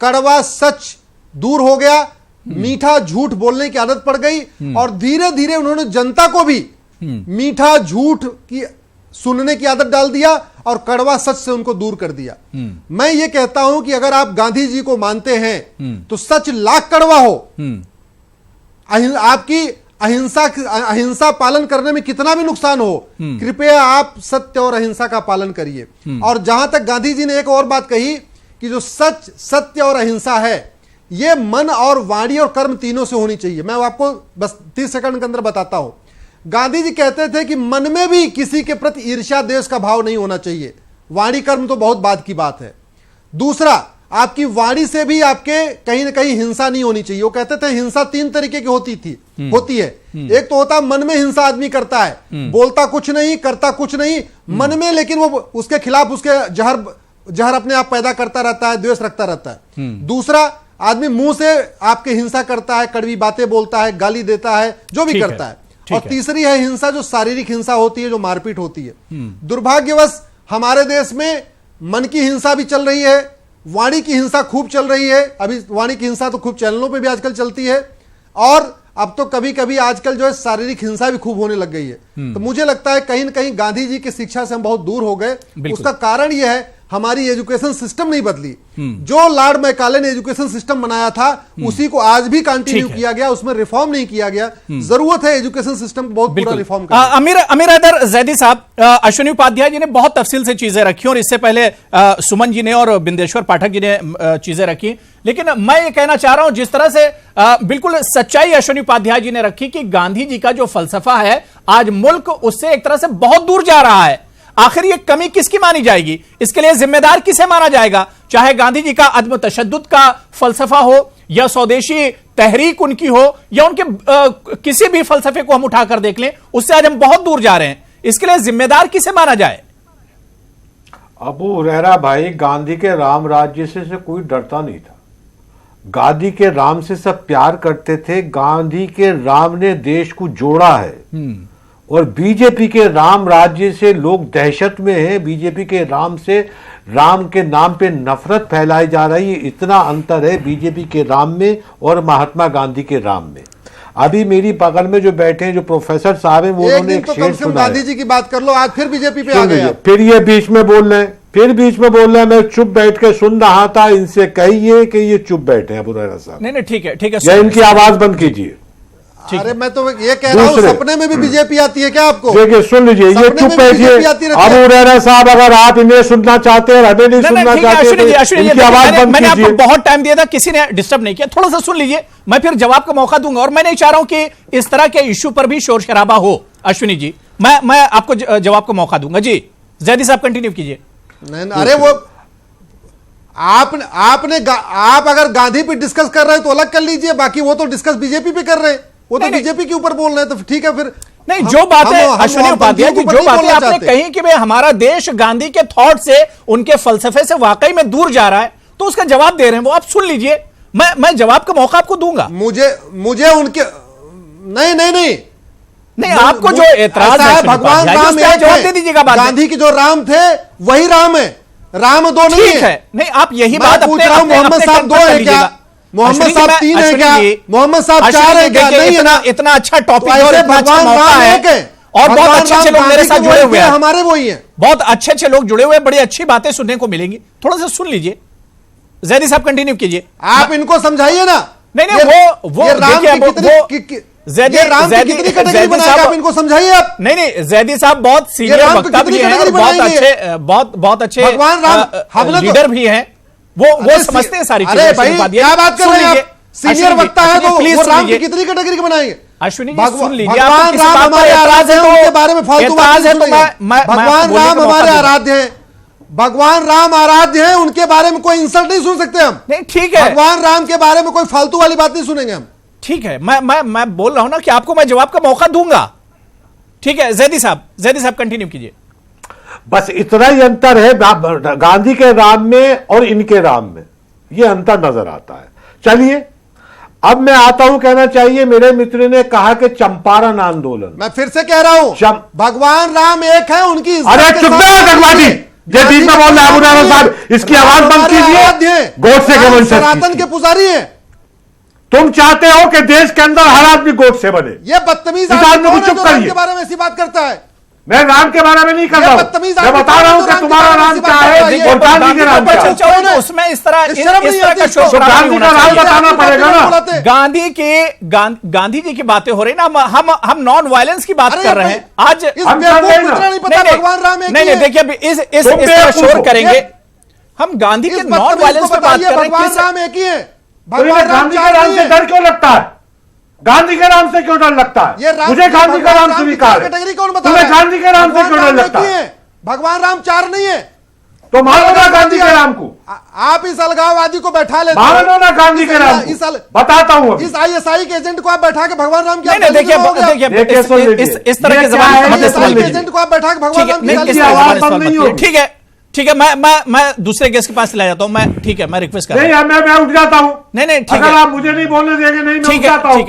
S4: कड़वा सच दूर हो गया, मीठा झूठ बोलने की आदत पड़ गई, और धीरे धीरे उन्होंने जनता को भी मीठा झूठ की सुनने की आदत डाल दिया और कड़वा सच से उनको दूर कर दिया। मैं ये कहता हूं कि अगर आप गांधी जी को मानते हैं तो सच लाख कड़वा हो, आपकी अहिंसा पालन करने में कितना भी नुकसान हो, कृपया आप सत्य और अहिंसा का पालन करिए। और जहां तक गांधी जी ने एक और बात कही कि जो सच, सत्य और अहिंसा है, ये मन और वाणी और कर्म तीनों से होनी चाहिए। मैं आपको बस 30 सेकंड के अंदर बताता हूं। गांधी जी कहते थे कि मन में भी किसी के प्रति ईर्ष्या द्वेष का भाव नहीं होना चाहिए। वाणी कर्म तो बहुत बाद की बात है। दूसरा, आपकी वाणी से भी आपके कहीं ना कहीं हिंसा नहीं होनी चाहिए। वो कहते थे हिंसा 3 तरीके की होती है। एक तो होता मन में हिंसा आदमी करता है, बोलता कुछ नहीं, करता कुछ नहीं मन में, लेकिन वो उसके खिलाफ उसके जहर अपने आप पैदा करता रहता है, द्वेष रखता रहता है। दूसरा, आदमी मुंह से आपके हिंसा करता है, कड़वी बातें बोलता है, गाली देता है, जो भी करता है। और तीसरी है हिंसा, जो शारीरिक हिंसा होती है, जो मारपीट होती है। दुर्भाग्यवश हमारे देश में मन की हिंसा भी चल रही है, वाणी की हिंसा खूब चल रही है। अभी वाणी की हिंसा तो खूब चैनलों पे भी आजकल चलती है, और अब तो कभी कभी आजकल जो है शारीरिक हिंसा भी खूब होने लग गई है। तो मुझे लगता है कहीं ना कहीं गांधी जी की शिक्षा से हम बहुत दूर हो गए। उसका कारण यह है हमारी एजुकेशन सिस्टम नहीं बदली। जो लॉर्ड मैकाले ने एजुकेशन सिस्टम बनाया था उसी को आज भी कंटिन्यू किया गया, उसमें रिफॉर्म नहीं किया गया। जरूरत है एजुकेशन सिस्टम को बहुत पूरा रिफॉर्म करने।
S1: अमीर हैदर जैदी साहब, अश्विनी उपाध्याय जी ने बहुत तफसील से चीजें रखी और इससे पहले सुमन जी ने और बिंदेश्वर पाठक जी ने चीजें रखी, लेकिन मैं ये कहना चाह रहा हूं जिस तरह से बिल्कुल सच्चाई अश्विनी उपाध्याय जी ने रखी कि गांधी जी का जो फलसफा है आज मुल्क उससे एक तरह से बहुत दूर जा रहा है। आखिर ये कमी किसकी मानी जाएगी, इसके लिए जिम्मेदार किसे माना जाएगा? चाहे गांधी जी का अदम तशद्दुद का फलसफा हो, या स्वदेशी तहरीक उनकी हो, या उनके किसी भी फलसफे को हम उठाकर देख लें, उससे आज हम बहुत दूर जा रहे हैं। इसके लिए जिम्मेदार किसे माना जाए?
S5: अबू हुरैरा भाई, गांधी के राम राज्य से कोई डरता नहीं था। गांधी के राम से सब प्यार करते थे। गांधी के राम ने देश को जोड़ा है। और बीजेपी के राम राज्य से लोग दहशत में हैं। बीजेपी के राम से, राम के नाम पे नफरत फैलाई जा रही है। इतना अंतर है बीजेपी के राम में और महात्मा गांधी के राम में। अभी मेरी बगल में जो बैठे हैं, जो प्रोफेसर साहब हैं, वो उन्होंने एक शेर सुना।
S4: गांधी जी की बात कर लो, आज फिर बीजेपी पे आ गए।
S5: फिर ये बीच में बोल रहे हैं, मैं चुप बैठ के सुन रहा था। इनसे कहिए कि ये चुप बैठे हैं। अबू हुरैरा साहब,
S1: नहीं ठीक है,
S5: या इनकी आवाज बंद कीजिए।
S4: अरे मैं तो ये कह रहा हूं, सपने में भी बीजेपी आती है क्या आपको?
S5: देखिए, सुन लीजिए, ये चुप बैठिए। अबू हुरैरा साहब, अगर आप इन्हें सुनना चाहते हैं, हमें नहीं सुनना चाहते, इनकी आवाज बंद
S1: मैंने
S5: कीजिए।
S1: आपको बहुत टाइम दिया था, किसी ने डिस्टर्ब नहीं किया। थोड़ा सा सुन लीजिए, मैं फिर जवाब का मौका दूंगा। और मैं नहीं चाह रहा हूं कि इस तरह के इश्यू पर भी शोर शराबा हो। अश्विनी जी, मैं आपको जवाब का मौका दूंगा। जी जैदी साहब कंटिन्यू कीजिए।
S4: अरे वो आप अगर गांधी पे डिस्कस कर रहे हैं तो अलग कर लीजिए, बाकी वो तो डिस्कस बीजेपी पे कर रहे हैं, वो तो बीजेपी के ऊपर बोल रहे हैं, तो ठीक है। फिर
S1: नहीं, जो बातें अश्विनी उपाध्याय जी, जो बातें आपने कही कि भाई हमारा देश गांधी के थॉट से, उनके फलसफे से वाकई में दूर जा रहा है, तो उसका जवाब दे रहे हैं वो, आप सुन लीजिए। मैं जवाब का मौका आपको दूंगा।
S4: मुझे उनके नहीं,
S1: आपको जो एतराज है
S4: भगवान राम
S1: जवाब दे दीजिएगा।
S4: गांधी के जो राम थे वही राम है, राम दो नहीं है।
S1: नहीं, आप यही बात
S4: पूछ रहा हूं, मोहम्मद साहब 2 है क्या? मोहम्मद साहब 3 है क्या? मोहम्मद साहब 4 है क्या? नहीं है ना।
S1: इतना अच्छा टॉपिक और इतना अच्छा
S4: भगवान
S1: मौका
S4: राम
S1: है, और बहुत अच्छे लोग मेरे साथ जुड़े हुए हैं,
S4: हमारे वही हैं,
S1: बहुत अच्छे लोग जुड़े हुए हैं, बड़ी अच्छी बातें सुनने को मिलेंगी। थोड़ा सा सुन लीजिए। जैदी साहब कंटिन्यू कीजिए।
S4: आप इनको समझाइए ना।
S1: नहीं, वो
S4: कितनी कैटेगरी बनाएगा, आप इनको समझाइए। आप
S1: नहीं, जैदी साहब बहुत सीनियर वक्ता भी हैं, बहुत अच्छे
S4: भगवान राम
S1: लीडर भी हैं, वो समझते हैं सारी चीजें।
S4: अरे भाई, क्या बात कर रहे हैं? सीनियर वक्ता है तो वो राम की कितनी कैटेगरी के बनाएंगे?
S1: अश्विनी जी सुन लीजिए।
S4: भगवान राम हमारे आराध्य हैं, उनके बारे में फालतू बात नहीं सुनेंगे। भगवान राम हमारे आराध्य हैं, भगवान राम आराध्य हैं, उनके बारे में कोई इंसल्ट नहीं सुन सकते हम।
S1: नहीं, ठीक है,
S4: भगवान राम के बारे में कोई फालतू वाली बात नहीं सुनेंगे हम।
S1: ठीक है, मैं बोल रहा हूं ना कि आपको मैं जवाब का मौका दूंगा। ठीक है, जैदी साहब कंटिन्यू कीजिए।
S5: बस इतना ही अंतर है गांधी के राम में और इनके राम में, ये अंतर नजर आता है। चलिए अब मैं आता हूं, कहना चाहिए मेरे मित्र ने कहा कि चंपारण आंदोलन,
S4: मैं फिर से कह रहा हूं भगवान राम एक है, उनकी
S5: अरे चुप जगवादी, ये बीच में बोल रहे हैं अबू नाना साहब, इसकी आवाज बंद कीजिए। गोडसे के वंशज,
S4: सनातन के पुजारी हैं।
S5: तुम चाहते हो कि देश के अंदर हर आदमी गोडसे बने।
S4: ये बदतमीज
S5: आदमी को चुप करिए,
S4: के बारे में ऐसी बात करता है।
S5: मैं राम के बारे में नहीं कर रहा हूं, मैं बता रहा हूं कि तुम्हारा नाम क्या है और गांधी के नाम क्या है।
S1: उसमें इस तरह का
S5: शोक गांधी का नाम बताना पड़ेगा ना।
S1: गांधी जी की बातें हो रही ना, हम नॉन वायलेंस की बात कर रहे हैं आज।
S4: भगवान राम
S1: नहीं देखिए इस तरह शोर करेंगे हम, गांधी के नॉन वायलेंस पे बात कर रहे हैं।
S4: भगवान राम एक ही है।
S5: भगवान गांधी के नाम से डर क्यों लगता है? गांधी के नाम से क्यों डर लगता है? मुझे गांधी का नाम स्वीकार है, तुम्हें गांधी के नाम से क्यों डर लगता है?
S4: भगवान राम चार नहीं है
S5: तो मानो ना गांधी के नाम को।
S4: आप इस अलगाववादी को बैठा लेते
S5: हैं, मानो ना गांधी के नाम को। बताता हूं
S4: इस आईएसआई के एजेंट को आप बैठा के भगवान राम क्या?
S1: देखिए इस तरह के जवाब
S4: एजेंट को आप बैठा के भगवान राम
S1: की, ठीक है मैं दूसरे गेस्ट के पास ले जाता हूं। मैं ठीक है, मैं रिक्वेस्ट कर रहा
S5: हूं, मैं उठ जाता हूं।
S1: नहीं ठीक है,
S5: आप मुझे नहीं बोलने देंगे, नहीं मैं उठ जाता हूं।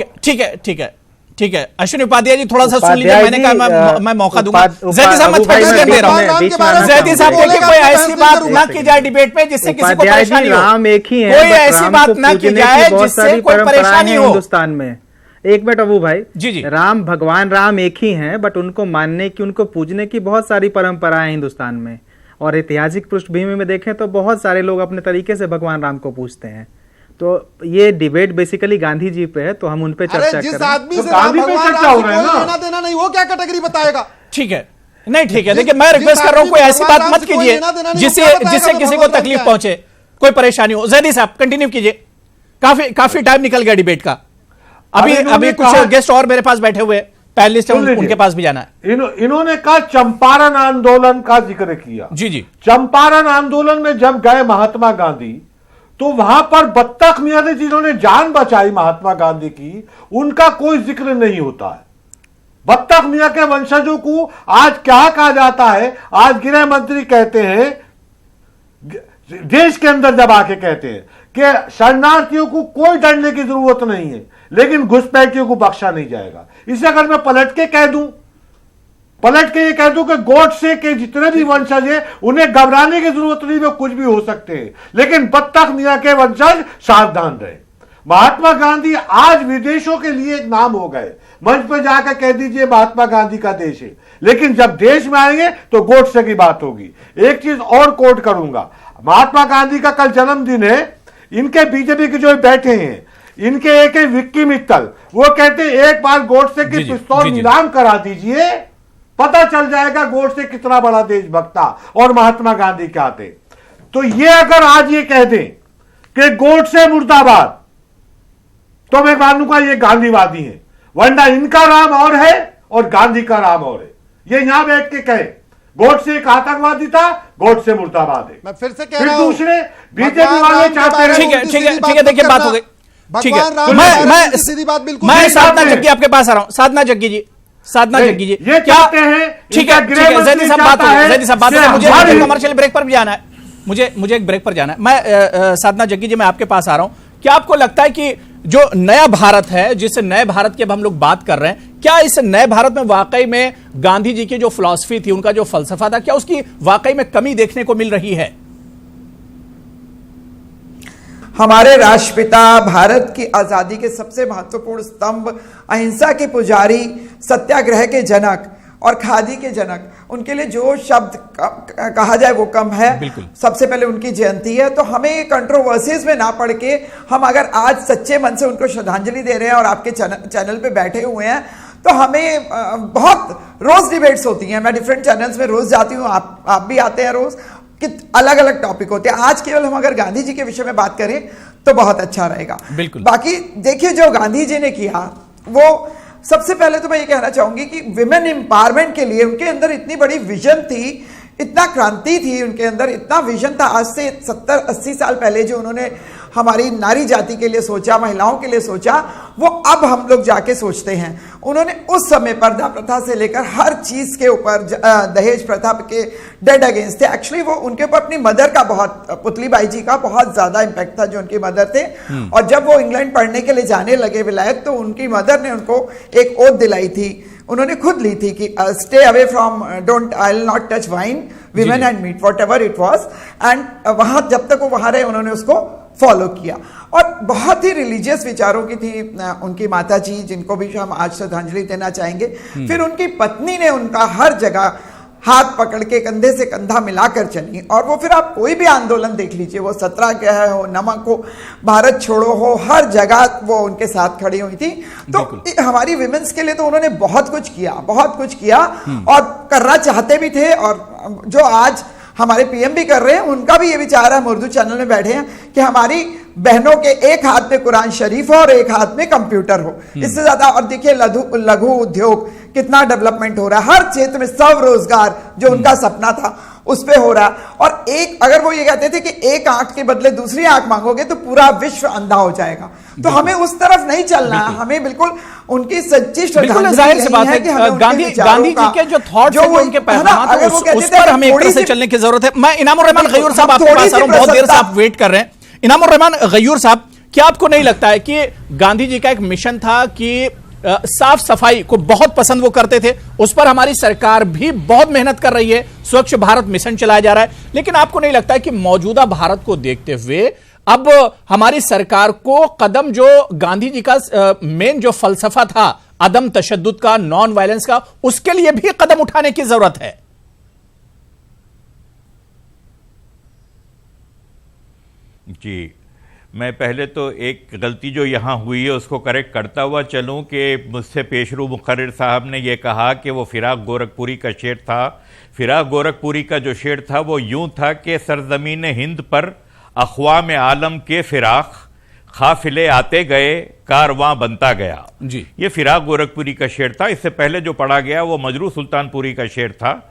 S1: ठीक है अश्विनी उपाध्याय जी थोड़ा सा सुन लीजिए, मैंने कहा मैं मौका दूंगा। जैदी साहब मैं 30 सेकंड दे रहा हूं। जैदी साहब देखिए कोई ऐसी बात ना की जाए डिबेट में जिससे किसी को परेशानी हो।
S3: राम एक ही है,
S1: कोई ऐसी बात ना की जाए जिससे कोई परेशानी हो
S3: हिंदुस्तान में। एक मिनट अबू भाई,
S1: जी
S3: राम भगवान राम एक ही हैं, बट उनको मानने की, उनको पूजने की बहुत सारी परंपराएं हिंदुस्तान में, और ऐतिहासिक पृष्ठभूमि में देखें तो बहुत सारे लोग अपने तरीके से भगवान राम को पूजते हैं। तो ये डिबेट बेसिकली गांधी जी पे है, तो हम उन पे चर्चा करें।
S4: जिस आदमी से राम भगवान राम को कोई लेना देना नहीं, वो क्या कैटेगरी बताएगा?
S1: ठीक है, नहीं ठीक है, देखिए मैं रिक्वेस्ट कर रहा हूं कोई ऐसी बात मत कीजिए जिससे किसी को तकलीफ पहुंचे, कोई परेशानी हो। जैदी साहब कंटिन्यू कीजिए, काफी टाइम निकल गया डिबेट का। अभी कुछ गेस्ट और मेरे पास बैठे हुए पैनलिस्ट है, उनके पास भी जाना है।
S5: इन्होंने कहा चंपारण आंदोलन का जिक्र किया।
S1: जी
S5: चंपारण आंदोलन में जब गए महात्मा गांधी, तो वहां पर बत्तख मियां ने जिन्होंने जान बचाई महात्मा गांधी की, उनका कोई जिक्र नहीं होता है। बत्तख मियां के वंशजों को आज क्या कहा जाता है? आज गृह मंत्री कहते हैं, देश के अंदर जब आके कहते हैं कि शरणार्थियों को कोई डरने की जरूरत नहीं है, लेकिन घुसपैठियों को बख्शा नहीं जाएगा। इसे अगर मैं पलट के ये कह दूं कि गोडसे के जितने भी वंशज हैं उन्हें घबराने की जरूरत नहीं, वे कुछ भी हो सकते हैं, लेकिन बत्तख मियां के वंशज सावधान रहे। महात्मा गांधी आज विदेशों के लिए एक नाम हो गए। मंच पर जाकर कह दीजिए महात्मा गांधी का देश है, लेकिन जब देश में आएंगे तो गोडसे की बात होगी। एक चीज और कोट करूंगा, महात्मा गांधी का कल जन्मदिन है। इनके बीजेपी के जो बैठे हैं, इनके एक विक्की मित्तल, वो कहते हैं एक बार गोडसे की पिस्तौल नीलाम करा दीजिए, पता चल जाएगा गोडसे कितना बड़ा देशभक्त था और महात्मा गांधी क्या थे। तो ये अगर आज ये कह दें कि गोडसे मुर्दाबाद, तो मैं मानूंगा ये गांधीवादी हैं, वरना इनका राम और है और गांधी का राम और है। ये यहां बैठ के कहे गोडसे एक आतंकवादी था, गोडसे मुर्दाबाद है।
S4: मैं फिर से कह रहा हूं,
S5: दूसरे बीजेपी वाले चाहते हैं।
S1: ठीक है देखिए बात हो गई, ठीक है। मैं साधना जग्गी आपके पास आ रहा हूं। साधना जग्गी जी
S5: ये कहते हैं,
S1: ठीक है जैदी साहब बात हो गई, मुझे कमर्शियल ब्रेक पर भी जाना है, मुझे एक ब्रेक पर जाना है। मैं साधना जग्गी जी मैं आपके पास आ रहा हूं। क्या आपको लगता है कि जो नया भारत है, जिस नए भारत की अब हम लोग बात कर रहे हैं, क्या इस नए भारत में वाकई में गांधी जी की जो फिलॉसफी थी, उनका जो फलसफा था, क्या उसकी वाकई में कमी देखने को मिल रही है?
S6: हमारे राष्ट्रपिता, भारत की आजादी के सबसे महत्वपूर्ण स्तंभ, अहिंसा के पुजारी, सत्याग्रह के जनक और खादी के जनक, उनके लिए जो शब्द कहा जाए वो कम है। सबसे पहले उनकी जयंती है, तो हमें कंट्रोवर्सीज में ना पड़ के, हम अगर आज सच्चे मन से उनको श्रद्धांजलि दे रहे हैं और आपके चैनल पे बैठे हुए हैं, तो हमें बहुत रोज डिबेट्स होती हैं। मैं डिफरेंट चैनल्स में रोज जाती हूँ, आप भी आते हैं रोज, कि अलग अलग टॉपिक होते हैं। आज केवल हम अगर गांधी जी के विषय में बात करें तो बहुत अच्छा रहेगा। बाकी देखिए जो गांधी जी ने किया, वो सबसे पहले तो मैं ये कहना चाहूंगी कि विमेन एम्पावरमेंट के लिए उनके अंदर इतनी बड़ी विजन थी, इतना क्रांति थी उनके अंदर, इतना विजन था। आज से 70-80 साल पहले जो उन्होंने हमारी नारी जाति के लिए सोचा, महिलाओं के लिए सोचा, वो अब हम लोग जाके सोचते हैं। उन्होंने उस समय पर्दा प्रथा से लेकर हर चीज के ऊपर, दहेज प्रथा के डेड अगेंस्ट थे। एक्चुअली वो उनके ऊपर अपनी मदर का बहुत, पुतलीबाई जी का बहुत ज्यादा इंपैक्ट था, जो उनकी मदर थे। और जब वो इंग्लैंड पढ़ने के लिए जाने लगे विलायत, तो उनकी मदर ने उनको एक ओथ दिलाई थी, उन्होंने खुद ली थी कि stay away from, don't, I will not touch wine, women and meat, whatever it was. And वहां जब तक वो वहां रहे उन्होंने उसको फॉलो किया। और बहुत ही रिलीजियस विचारों की थी उनकी माता जी, जिनको भी हम आज श्रद्धांजलि देना चाहेंगे। फिर उनकी पत्नी ने उनका हर जगह हाथ पकड़ के कंधे से कंधा मिलाकर चली। और वो फिर आप कोई भी आंदोलन देख लीजिए, वो सत्याग्रह हो, नमक हो, भारत छोड़ो हो, हर जगह वो उनके साथ खड़ी हुई थी। तो हमारी विमेंस के लिए तो उन्होंने बहुत कुछ किया, बहुत कुछ किया, और करना चाहते भी थे। और जो आज हमारे पीएम भी कर रहे हैं, उनका भी ये विचार है, हम उर्दू चैनल में बैठे हैं, कि हमारी बहनों के एक हाथ में कुरान शरीफ हो और एक हाथ में कंप्यूटर हो। इससे ज्यादा, और देखिए लघु उद्योग कितना डेवलपमेंट हो रहा है, हर क्षेत्र में स्वरोजगार जो उनका सपना था उस पे हो रहा। और एक, अगर वो ये कहते थे कि एक आंख के बदले दूसरी आंख मांगोगे तो पूरा विश्व अंधा हो जाएगा, तो हमें उस तरफ नहीं चलना है। हमें बिल्कुल उनकी सच्ची श्रद्धांजलि
S1: जाहिर सी बात है कि गांधी जी के जो थॉट्स हैं, उनके पैगाम थे, उस पर हमें एक तरह से चलने की जरूरत है। मैं इनामुर रहमान गयूर साहब आपके पास आ रहा हूं, बहुत देर से आप वेट कर रहे हैं। इनामुर रहमान गयूर साहब, क्या आपको नहीं लगता है कि गांधी जी का एक मिशन था कि साफ सफाई को बहुत पसंद वो करते थे, उस पर हमारी सरकार भी बहुत मेहनत कर रही है, स्वच्छ भारत मिशन चलाया जा रहा है, लेकिन आपको नहीं लगता है कि मौजूदा भारत को देखते हुए अब हमारी सरकार को कदम, जो गांधी जी का मेन जो फलसफा था अदम तशद्दुद का, नॉन वायलेंस का, उसके लिए भी कदम उठाने की जरूरत है?
S7: जी, मैं पहले तो एक गलती जो यहाँ हुई है उसको करेक्ट करता हुआ चलूँ कि मुझसे पेशरू मुकर्रिर साहब ने यह कहा कि वो फिराक गोरखपुरी का शेर था। फिराक गोरखपुरी का जो शेर था वो यूं था कि सरजमीन हिंद पर अक़वाम आलम के फिराक काफिले आते गए, कारवां बनता गया।
S1: जी, ये
S7: फिराक गोरखपुरी का शेर था। इससे पहले जो पढ़ा गया वो मजरू सुल्तानपुरी का शेर था।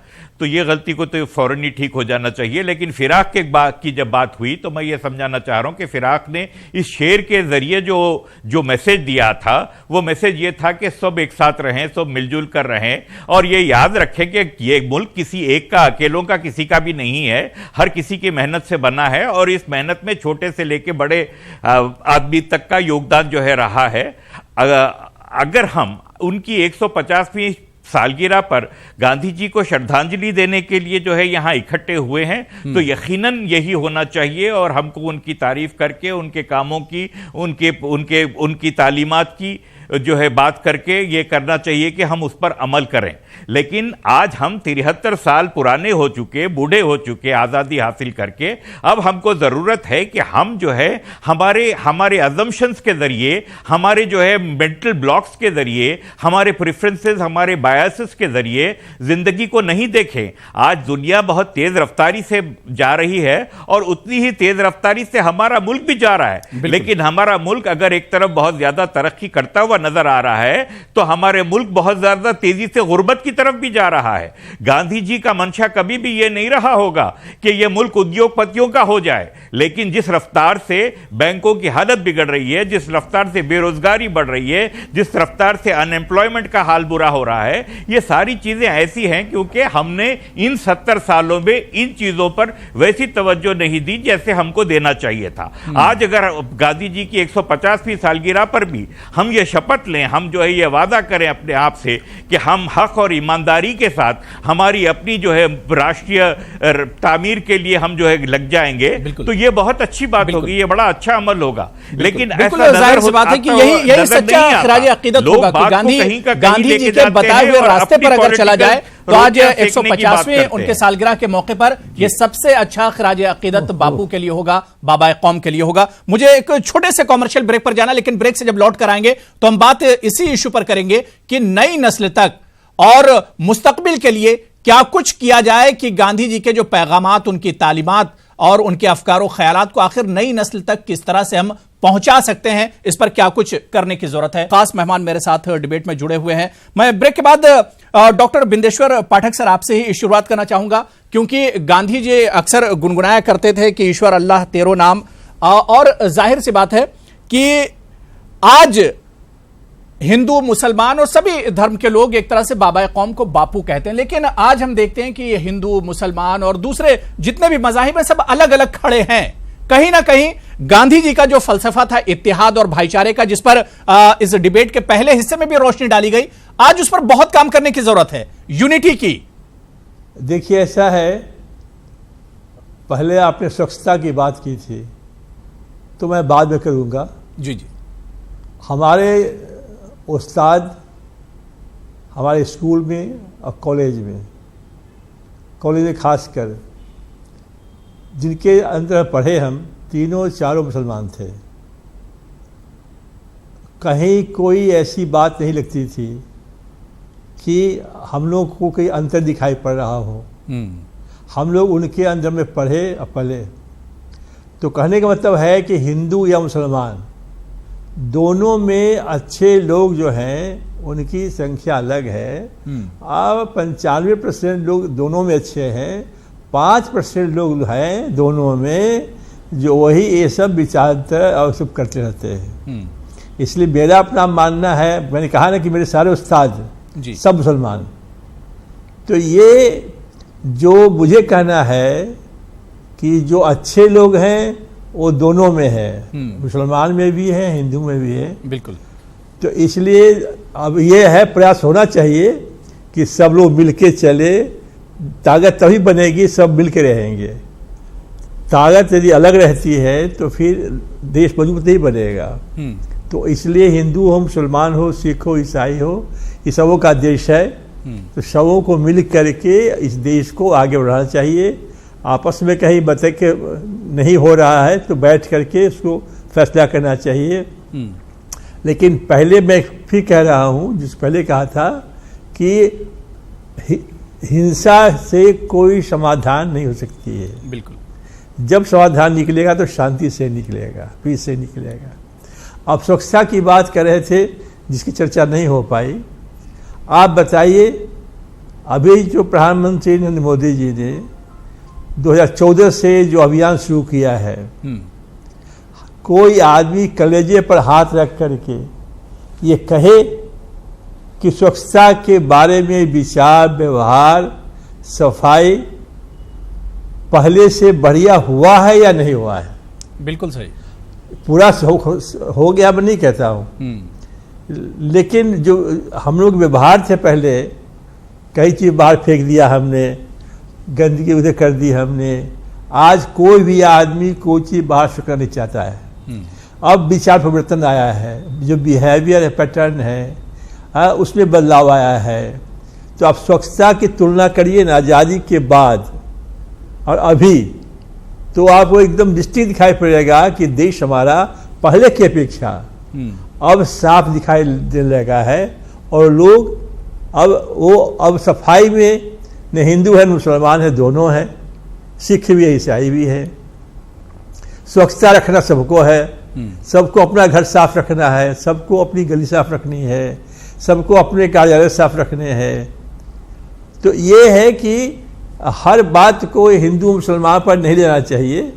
S7: तो ये गलती को तो फौरन ही ठीक हो जाना चाहिए। लेकिन फिराक के की जब बात हुई तो मैं ये समझाना चाह रहा हूं कि फिराक ने इस शेर के जरिए जो मैसेज दिया था, वो मैसेज ये था कि सब एक साथ रहें, सब मिलजुल कर रहें, और ये याद रखें कि ये मुल्क किसी एक का, अकेलों का, किसी का भी नहीं है, हर किसी की मेहनत से बना है। और इस मेहनत में छोटे से लेके बड़े आदमी तक का योगदान जो है रहा है। अगर हम उनकी 150वीं सालगिरह पर गांधी जी को श्रद्धांजलि देने के लिए जो है यहाँ इकट्ठे हुए हैं, तो यकीनन यही होना चाहिए। और हमको उनकी तारीफ करके, उनके कामों की, उनकी तालीमात की जो है बात करके ये करना चाहिए कि हम उस पर अमल करें। लेकिन आज हम 73 साल पुराने हो चुके, बूढ़े हो चुके आज़ादी हासिल करके, अब हमको ज़रूरत है कि हम जो है हमारे अजम्पशंस के ज़रिए, हमारे जो है मेंटल ब्लॉक्स के ज़रिए, हमारे प्रेफरेंसेस, हमारे बायसेस के ज़रिए ज़िंदगी को नहीं देखें। आज दुनिया बहुत तेज़ रफ्तारी से जा रही है और उतनी ही तेज़ रफ्तारी से हमारा मुल्क भी जा रहा है। लेकिन हमारा मुल्क अगर एक तरफ बहुत ज़्यादा तरक्की करता हुआ नजर आ रहा है तो हमारे मुल्क बहुत ज्यादा तेजी से गुर्बत की तरफ भी जा रहा है। गांधी जी का मंशा कभी भी यह नहीं रहा होगा कि यह मुल्क उद्योगपतियों का हो जाए, लेकिन जिस रफ्तार से बैंकों की हालत बिगड़ रही है, जिस रफ्तार से बेरोजगारी बढ़ रही है, जिस रफ्तार से अनएम्प्लॉयमेंट का हाल बुरा हो रहा है, ये सारी चीजें ऐसी हैं क्योंकि हमने इन 70 सालों में इन चीजों पर वैसी तवज्जो नहीं दी जैसे हमको देना चाहिए था। आज अगर गांधी जी की 150वीं सालगिरह पर भी हम ये शपथ लें, हम जो है ये वादा करें अपने आप से कि हम हक और ईमानदारी के साथ हमारी अपनी जो है राष्ट्रीय तामीर के लिए हम जो है लग जाएंगे, तो ये बहुत अच्छी बात होगी, ये बड़ा अच्छा अमल होगा। लेकिन ऐसा
S1: जाहिर सी बात है कि यही सच्चा खिराज अकीदत होगा कि गांधी जी के बताए हुए रास्ते पर अगर चला जाए तो आज 150वें उनके सालगिरह के मौके पर यह सबसे अच्छा खिराज अकीदत बापू के लिए होगा, बाबा कौम के लिए होगा। मुझे एक छोटे से कॉमर्शियल ब्रेक पर जाना, लेकिन ब्रेक से जब लौट कर आएंगे तो हम बात इसी इशू पर करेंगे कि नई नस्ल तक और मुस्तकबिल के लिए क्या कुछ किया जाए कि गांधी जी के जो पैगामात, उनकी तालीमात और उनके अफकार और ख्यालात को आखिर नई नस्ल तक किस तरह से हम पहुंचा सकते हैं, इस पर क्या कुछ करने की जरूरत है। खास मेहमान मेरे साथ डिबेट में जुड़े हुए हैं। मैं ब्रेक के बाद डॉक्टर बिंदेश्वर पाठक सर आपसे ही शुरुआत करना चाहूंगा, क्योंकि गांधी जी अक्सर गुनगुनाया करते थे कि ईश्वर अल्लाह तेरो नाम, और जाहिर सी बात है कि आज हिंदू, मुसलमान और सभी धर्म के लोग एक तरह से बाबा कौम को बापू कहते हैं, लेकिन आज हम देखते हैं कि ये हिंदू, मुसलमान और दूसरे जितने भी मजाहिब हैं सब अलग अलग खड़े हैं। कहीं ना कहीं गांधी जी का जो फलसफा था इत्तेहाद और भाईचारे का, जिस पर इस डिबेट के पहले हिस्से में भी रोशनी डाली गई, आज उस पर बहुत काम करने की जरूरत है, यूनिटी की।
S2: देखिए, ऐसा है, पहले आपने स्वच्छता की बात की थी तो मैं बाद में करूंगा।
S1: जी जी।
S2: हमारे उस्ताद हमारे स्कूल में और कॉलेज में खासकर जिनके अंदर पढ़े हम, तीनों चारों मुसलमान थे। कहीं कोई ऐसी बात नहीं लगती थी कि हम लोग को कोई अंतर दिखाई पड़ रहा हो। हम लोग उनके अंदर में पढ़े और पले। तो कहने का मतलब है कि हिंदू या मुसलमान दोनों में अच्छे लोग जो हैं उनकी संख्या अलग है। अब 95% लोग दोनों में अच्छे हैं, 5% लोग हैं दोनों में जो वही ये सब विचारते और सब करते रहते हैं। इसलिए मेरा अपना मानना है, मैंने कहा ना कि मेरे सारे उस्ताद सब मुसलमान। तो ये जो मुझे कहना है कि जो अच्छे लोग हैं वो दोनों में है, मुसलमान में भी है, हिंदू में भी है।
S1: बिल्कुल।
S2: तो इसलिए अब ये है, प्रयास होना चाहिए कि सब लोग मिलके चले, ताकत तभी बनेगी सब मिलके रहेंगे। ताकत यदि अलग रहती है तो फिर देश मजबूत नहीं बनेगा। तो इसलिए हिंदू हो, मुसलमान हो, सिख हो, ईसाई हो, ये सबों का देश है। तो सबों को मिल करके इस देश को आगे बढ़ाना चाहिए। आपस में कहीं बता के नहीं हो रहा है तो बैठ करके उसको फैसला करना चाहिए। लेकिन पहले मैं फिर कह रहा हूँ, जिस पहले कहा था कि हिंसा से कोई समाधान नहीं हो सकती है।
S1: बिल्कुल।
S2: जब समाधान निकलेगा तो शांति से निकलेगा, पीस से निकलेगा। अब स्वच्छता की बात कर रहे थे जिसकी चर्चा नहीं हो पाई। आप बताइए, अभी जो प्रधानमंत्री नरेंद्र मोदी जी ने 2014 से जो अभियान शुरू किया है, कोई आदमी कलेजे पर हाथ रख करके ये कहे कि स्वच्छता के बारे में विचार, व्यवहार, सफाई पहले से बढ़िया हुआ है या नहीं हुआ है?
S1: बिल्कुल सही।
S2: पूरा हो गया मैं नहीं कहता हूँ, लेकिन जो हम लोग व्यवहार थे पहले, कई चीज बाहर फेंक दिया हमने, गंदगी उधर कर दी हमने। आज कोई भी आदमी कोई चीज बाहर फेंकना नहीं चाहता है। अब विचार परिवर्तन आया है, जो बिहेवियर पैटर्न है उसमें बदलाव आया है। तो आप स्वच्छता की तुलना करिए ना आज़ादी के बाद और अभी, तो आपको एकदम डिस्टिंक्ट दिखाई पड़ेगा कि देश हमारा पहले की अपेक्षा अब साफ दिखाई देने लगा है। और लोग अब सफाई में न हिंदू है न मुसलमान है, दोनों हैं, सिख भी है, ईसाई भी है। स्वच्छता रखना सबको है, सबको अपना घर साफ रखना है, सबको अपनी गली साफ रखनी है, सबको अपने कार्यालय साफ रखने हैं। तो ये है कि हर बात को हिंदू मुसलमान पर नहीं लेना चाहिए।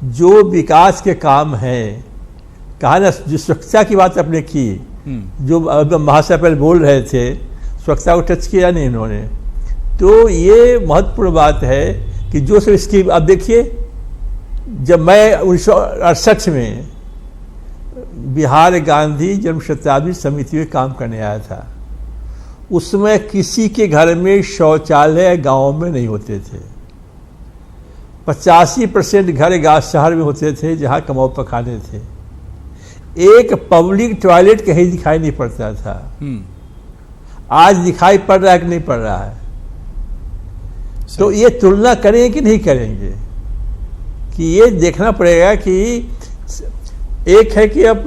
S2: जो विकास के काम हैं, कहा ना, जो स्वच्छता की बात आपने की, जो महाशय पहले बोल रहे थे, स्वच्छता को टच किया नहीं इन्होंने। तो ये महत्वपूर्ण बात है कि जो सब इसकी, अब देखिए, जब मैं 1968 में बिहार गांधी जन्म शताब्दी समिति में काम करने आया था, उसमें किसी के घर में शौचालय गांव में नहीं होते थे। 85% घर गांव शहर में होते थे जहां कमाऊ पखाने थे। एक पब्लिक टॉयलेट कहीं दिखाई नहीं पड़ता था। आज दिखाई पड़ रहा है कि नहीं पड़ रहा है? तो ये तुलना करेंगे कि नहीं करेंगे, कि ये देखना पड़ेगा कि एक है कि अब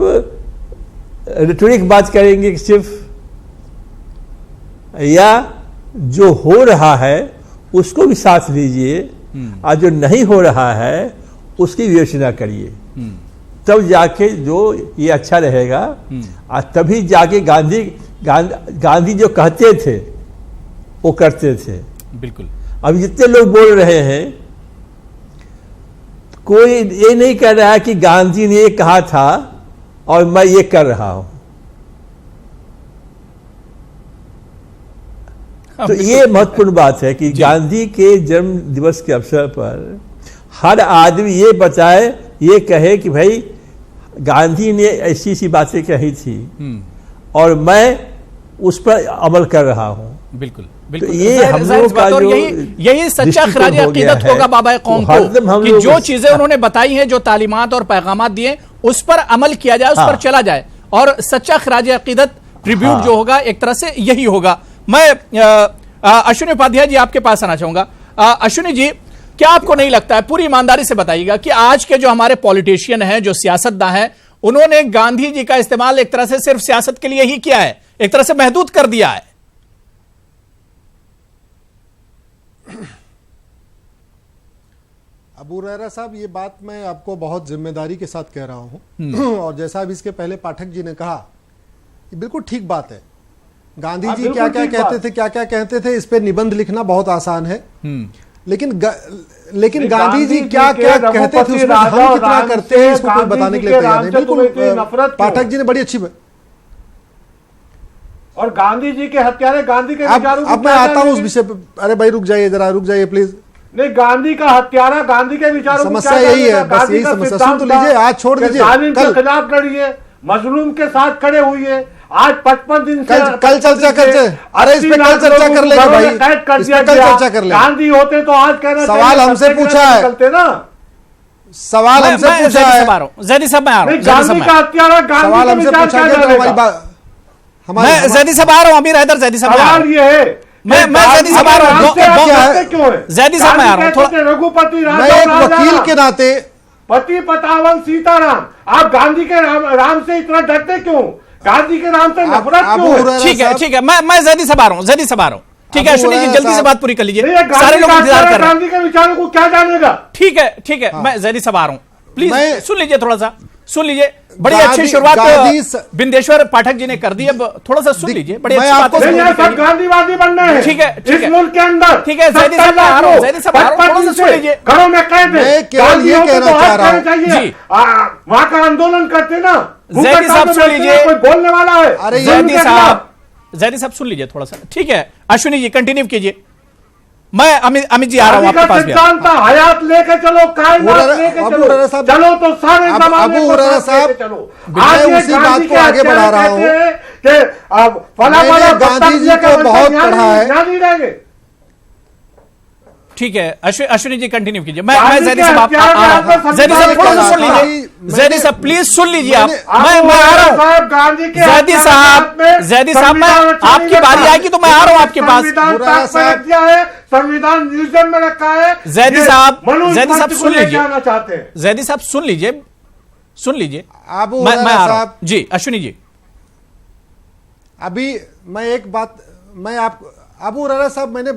S2: रिटोरिक बात करेंगे कि सिर्फ, या जो हो रहा है उसको भी साथ लीजिए और जो नहीं हो रहा है उसकी विवेचना करिए। तब जाके जो ये अच्छा रहेगा। और तभी जाके गांधी जो कहते थे वो करते थे।
S1: बिल्कुल।
S2: अब जितने लोग बोल रहे हैं, कोई ये नहीं कह रहा है कि गांधी ने ये कहा था और मैं ये कर रहा हूं। तो ये महत्वपूर्ण बात है कि गांधी के जन्म दिवस के अवसर पर हर आदमी ये बताए, ये कहे कि भाई गांधी ने ऐसी सी बातें कही थी और मैं उस पर अमल कर रहा हूं।
S1: बिल्कुल
S2: तो
S1: बिल्कुल,
S2: ये हम लोग का जो
S1: यही सच्चा खिराज अकीदत होगा बाबा कौम को कि जो चीजें उन्होंने बताई हैं, जो तालीमात और पैगामात दिए, उस पर अमल किया जाए, उस पर चला जाए। और सच्चा खिराज अकीदत ट्रिब्यूट जो होगा एक तरह से यही होगा। मैं अश्विनी उपाध्याय जी आपके पास आना चाहूंगा। अश्विनी जी, क्या आपको नहीं लगता है, पूरी ईमानदारी से बताइएगा, कि आज के जो हमारे पॉलिटिशियन हैं, जो सियासतदान हैं, उन्होंने गांधी जी का इस्तेमाल एक तरह से सिर्फ सियासत के लिए ही किया है, एक तरह से महदूद कर दिया है?
S4: अबू हुरैरा साहब, ये बात मैं आपको बहुत जिम्मेदारी के साथ कह रहा हूं और जैसा अभी इसके पहले पाठक जी ने कहा, ये बिल्कुल ठीक बात है। गांधी जी क्या क्या कहते थे, क्या क्या कहते थे, इस पे निबंध लिखना बहुत आसान है। लेकिन गांधी जी क्या क्या कहते थे, उसमें हम कितना करते हैं, इसको कोई बताने के लिए तैयार नहीं। बिल्कुल पाठक जी ने बड़ी अच्छी
S5: और गांधी जी के हत्यारे गांधी के विचारों को
S4: अब मैं आता हूं उस विषय पे। अरे भाई रुक जाइए जरा, रुक जाइए प्लीज।
S5: नहीं, गांधी का हत्यारा गांधी के विचारों को
S4: समस्या यही है, बस यही समस्या। सुन तो लीजिए, आज छोड़ दीजिए,
S5: जालिम के खिलाफ लड़िए, मजलूम के साथ खड़े हुए। आज 55 दिन से
S4: कल चर्चा करते, अरे इस पे कल चर्चा कर लेंगे भाई, इस पे कल चर्चा कर लेंगे।
S5: गांधी होते तो आज कहना
S4: सवाल हमसे पूछा है, सवाल हमसे पूछा है।
S1: जैदी साहब मैं आ रहा हूं,
S5: गांधी का हत्यारा
S4: सवाल हमसे पूछा गया तो हमारी बात,
S1: मैं जैदी साहब आ रहा हूं, अमीर हैदर जैदी साहब
S5: सवाल ये है,
S1: मैं जैदी साहब आ रहा हूं,
S5: क्यों है
S1: जैदी साहब मैं आ रहा हूं थोड़ा।
S5: रघुपति
S4: मैं एक वकील के नाते,
S5: पति पतावन सीताराम, आप गांधी के राम से इतना डरते क्यों? गांधी के नाम से नफरत क्यों है?
S1: ठीक है ठीक है, मैं जैदी साहब आ रहा हूं, जैदी साहब आ रहा हूं। ठीक है अश्विनी जी, जल्दी से बात पूरी कर लीजिए, सारे लोग इंतजार कर रहे हैं।
S5: गांधी के विचारों को क्या जानेगा?
S1: ठीक है, मैं जैदी साहब आ रहा हूं, प्लीज सुन लीजिए, थोड़ा सा सुन लीजिए। बड़ी अच्छी शुरुआत बिंदेश्वर पाठक जी ने कर दी, अब थोड़ा सा सुन लीजिए। बड़ी अच्छी बात है,
S5: सब गांधीवादी बनना है।
S1: ठीक है
S5: इस मुल्क के अंदर।
S1: ठीक है जैदी साहब आ रहा हूं, जैदी साहब आ रहा हूं, थोड़ा सा सुन लीजिए।
S5: घरों में कैद है,
S4: मैं केवल ये कहना चाह रहा हूं
S5: जी, वहां का आंदोलन करते ना।
S1: जैदी साहब सुन लीजिए,
S5: कोई बोलने वाला है?
S4: अरे
S1: जैदी साहब सुन लीजिए थोड़ा सा। ठीक है अश्विनी जी कंटिन्यू कीजिए, मैं अमित जी आ रहा हूं आपके पास।
S5: सिद्धांत था हयात लेके चलो, कायनात लेके चलो, चलो तो सारे
S4: अबू हुरैरा साहब, मैं उसी बात को आगे बढ़ा रहा हूं
S5: कि
S4: मैंने गांधी जी को बहुत पढ़ा है।
S1: ठीक है अश्विनी जी कंटिन्यू कीजिए, मैं जैदी साहब जैदी साहब थोड़ा सा सुन लीजिए, जैदी साहब प्लीज सुन लीजिए आप, मैं आ रहा हूं। जैदी साहब मैं आपकी बारी आएगी तो मैं आ रहा हूं आपके पास।
S5: संविधान म्यूजियम में रखा है।
S1: जैदी साहब सुन लीजिए,
S5: जाना चाहते हैं।
S1: जैदी साहब सुन लीजिए
S4: अबू
S1: मैं आ
S4: हुरैरा
S1: रहा हूं
S4: साहब
S1: जी। अश्विनी जी
S4: अभी मैं एक बात, मैं आप अबू हुरैरा साहब, मैंने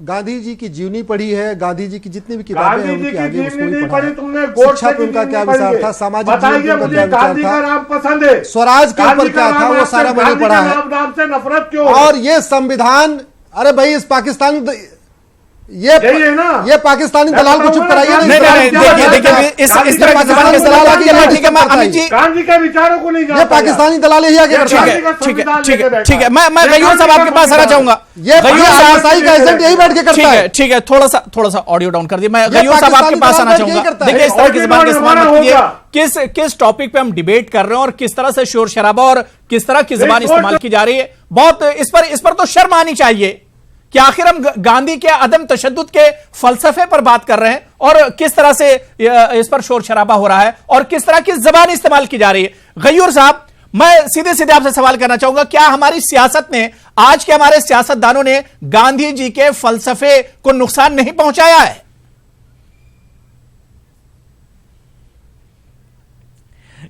S4: गांधी जी की जीवनी पढ़ी है, गांधी जी की जितनी भी किताबें हैं उनकी आगे उसको भी पढ़ा है। शिक्षा पे उनका क्या विचार था, सामाजिक जीवन पे उनका क्या विचार था, स्वराज के ऊपर क्या था, वो सारा मैंने पढ़ा है।
S5: से नफरत क्यों?
S4: और ये संविधान, अरे भाई इस पाकिस्तान ये पाकिस्तानी दलाल को चुप कराइए।
S1: देखिए इस तरह की जबान के दलाल आगे बढ़, ठीक है मैं अमित जी
S5: गांधी के विचारों को नहीं जानता,
S4: ये पाकिस्तानी दलाल ही आगे बढ़ता है।
S1: ठीक है मैं गयूर साहब आपके पास आना चाहूंगा।
S4: ये आईएसआई का एजेंट यही बैठ के करता है।
S1: ठीक है थोड़ा सा ऑडियो डाउन कर दिए, मैं गयूर साहब आपके पास आना चाहूंगा। देखिए इस तरह की जबान का इस्तेमाल मत कीजिए। किस टॉपिक पे हम डिबेट कर रहे हैं और किस तरह से शोर शराबा और किस तरह की जबान इस्तेमाल की जा रही है, बहुत इस पर तो शर्म आनी चाहिए कि आखिर हम गांधी के अदम तशद्दुद के फलसफे पर बात कर रहे हैं और किस तरह से इस पर शोर शराबा हो रहा है और किस तरह की जबान इस्तेमाल की जा रही है। गयूर साहब मैं सीधे सीधे आपसे सवाल करना चाहूंगा, क्या हमारी सियासत ने, आज के हमारे सियासतदानों ने गांधी जी के फलसफे को नुकसान नहीं पहुंचाया है?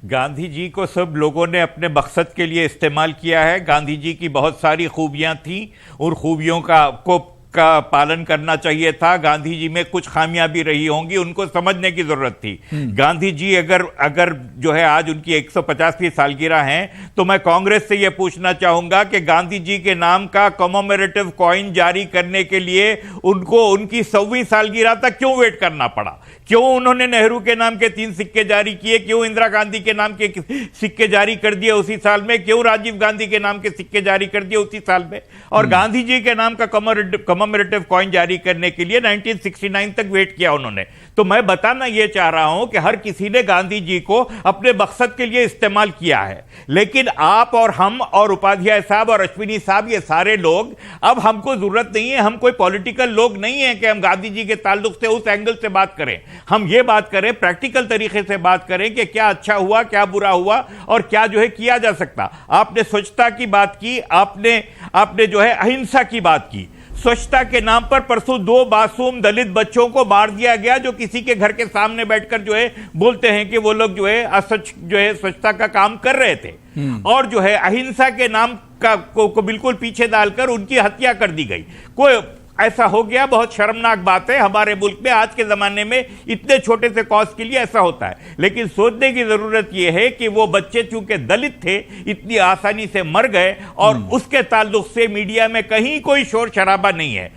S7: गांधी जी को सब लोगों ने अपने मकसद के लिए इस्तेमाल किया है। गांधी जी की बहुत सारी खूबियां थीं, उन खूबियों को का पालन करना चाहिए था। गांधी जी में कुछ खामियां भी रही होंगी, उनको समझने की जरूरत थी। गांधी जी अगर जो है आज उनकी 150वीं सालगिरह है, तो मैं कांग्रेस से यह पूछना चाहूंगा कि गांधी जी के नाम का कॉमेमोरेटिव कॉइन जारी करने के लिए उनको उनकी 100वीं सालगिरह तक क्यों वेट करना पड़ा? क्यों उन्होंने नेहरू के नाम के 3 सिक्के जारी किए? क्यों इंदिरा गांधी के नाम के सिक्के जारी कर दिए उसी साल में? क्यों राजीव गांधी के नाम के सिक्के जारी कर दिए उसी साल में? और गांधी जी के नाम का कॉमेमोरेटिव कॉइन जारी करने के लिए 1969 तक वेट किया उन्होंने। तो मैं बताना यह चाह रहा हूं कि हर किसी ने गांधी जी को अपने मकसद के लिए इस्तेमाल किया है, लेकिन आप और हम और उपाध्याय साहब और अश्विनी साहब, ये सारे लोग, अब हमको जरूरत नहीं है, हम कोई पॉलिटिकल लोग नहीं है कि हम गांधी जी के ताल्लुक से उस एंगल से बात करें। हम ये बात करें, प्रैक्टिकल तरीके से बात करें कि क्या अच्छा हुआ, क्या बुरा हुआ और क्या जो है किया जा सकता। आपने स्वच्छता की बात की, आपने जो है अहिंसा की बात की। स्वच्छता के नाम पर परसों 2 मासूम दलित बच्चों को मार दिया गया, जो किसी के घर के सामने बैठकर जो है बोलते हैं कि वो लोग जो है असच जो है स्वच्छता का काम कर रहे थे, और जो है अहिंसा के नाम को बिल्कुल पीछे डालकर उनकी हत्या कर दी गई। कोई ऐसा हो गया, बहुत शर्मनाक बात है। हमारे मुल्क में आज के जमाने में इतने छोटे से कॉज के लिए ऐसा होता है, लेकिन सोचने की जरूरत यह है कि वो बच्चे चूंकि दलित थे, इतनी आसानी से मर गए, और उसके ताल्लुक से मीडिया में कहीं कोई शोर शराबा नहीं है।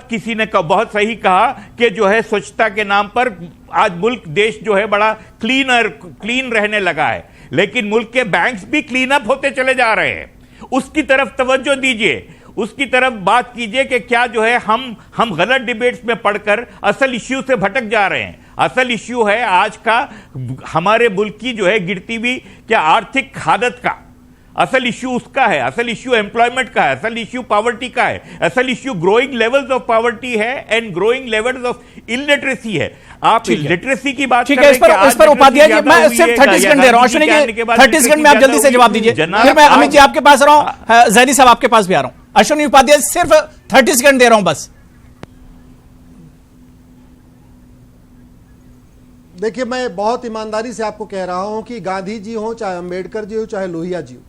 S7: किसी ने बहुत सही कहा कि जो है स्वच्छता के नाम पर आज मुल्क, देश जो है बड़ा क्लीन रहने लगा है, लेकिन मुल्क के बैंक्स भी क्लीन अप होते चले जा रहे हैं। उसकी तरफ तवज्जो दीजिए, उसकी तरफ बात कीजिए कि क्या जो है हम गलत डिबेट्स में पढ़कर असल इश्यू से भटक जा रहे हैं। असल इश्यू है आज का हमारे मुल्क की जो है गिरती हुई क्या आर्थिक हालत का, असल इश्यू उसका है, असल इश्यू एम्प्लॉयमेंट का है, असल इश्यू पॉवर्टी का है, असल issue growing levels of poverty है and growing levels of illiteracy है। आप लिटरेसी की बात
S1: ठीक है, इस पर उपाध्याय जी मैं सिर्फ 30 सेकंड दे रहा हूं, अश्विनी जी 30 सेकंड में आप जल्दी से जवाब दीजिए, फिर मैं अमित जी आपके पास आ रहा हूं, जैदी साहब आपके पास भी आ रहा हूं। अश्विनी उपाध्याय सिर्फ 30 सेकंड दे रहा हूं बस।
S4: देखिए, मैं बहुत ईमानदारी से आपको कह रहा हूं कि गांधी जी हो, चाहे अंबेडकर जी हो, चाहे लोहिया जी हो,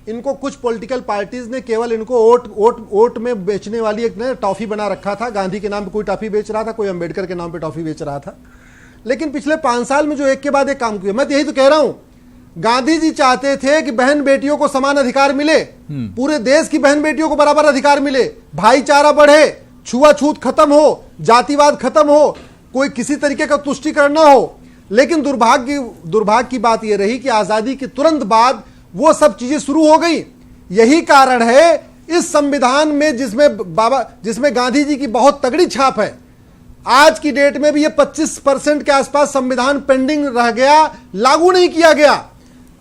S4: इनको कुछ पॉलिटिकल पार्टीज ने केवल इनको वोट में बेचने वाली एक ने टॉफी बना रखा था। गांधी के नाम पे कोई टॉफी बेच रहा था, कोई अंबेडकर के नाम पे टॉफी बेच रहा था। लेकिन पिछले 5 साल में जो एक के बाद एक काम किया, मैं तो यही तो कह रहा हूं, गांधी जी चाहते थे कि बहन बेटियों को समान अधिकार मिले, पूरे देश की बहन बेटियों को बराबर अधिकार मिले, भाईचारा बढ़े, छुआछूत खत्म हो, जातिवाद खत्म हो, कोई किसी तरीके का तुष्टिकरण ना हो। लेकिन दुर्भाग्य की बात यह रही कि आजादी के तुरंत बाद वो सब चीजें शुरू हो गई। यही कारण है इस संविधान में जिसमें गांधी जी की बहुत तगड़ी छाप है, आज की डेट में भी ये 25% के आसपास संविधान पेंडिंग रह गया, लागू नहीं किया गया।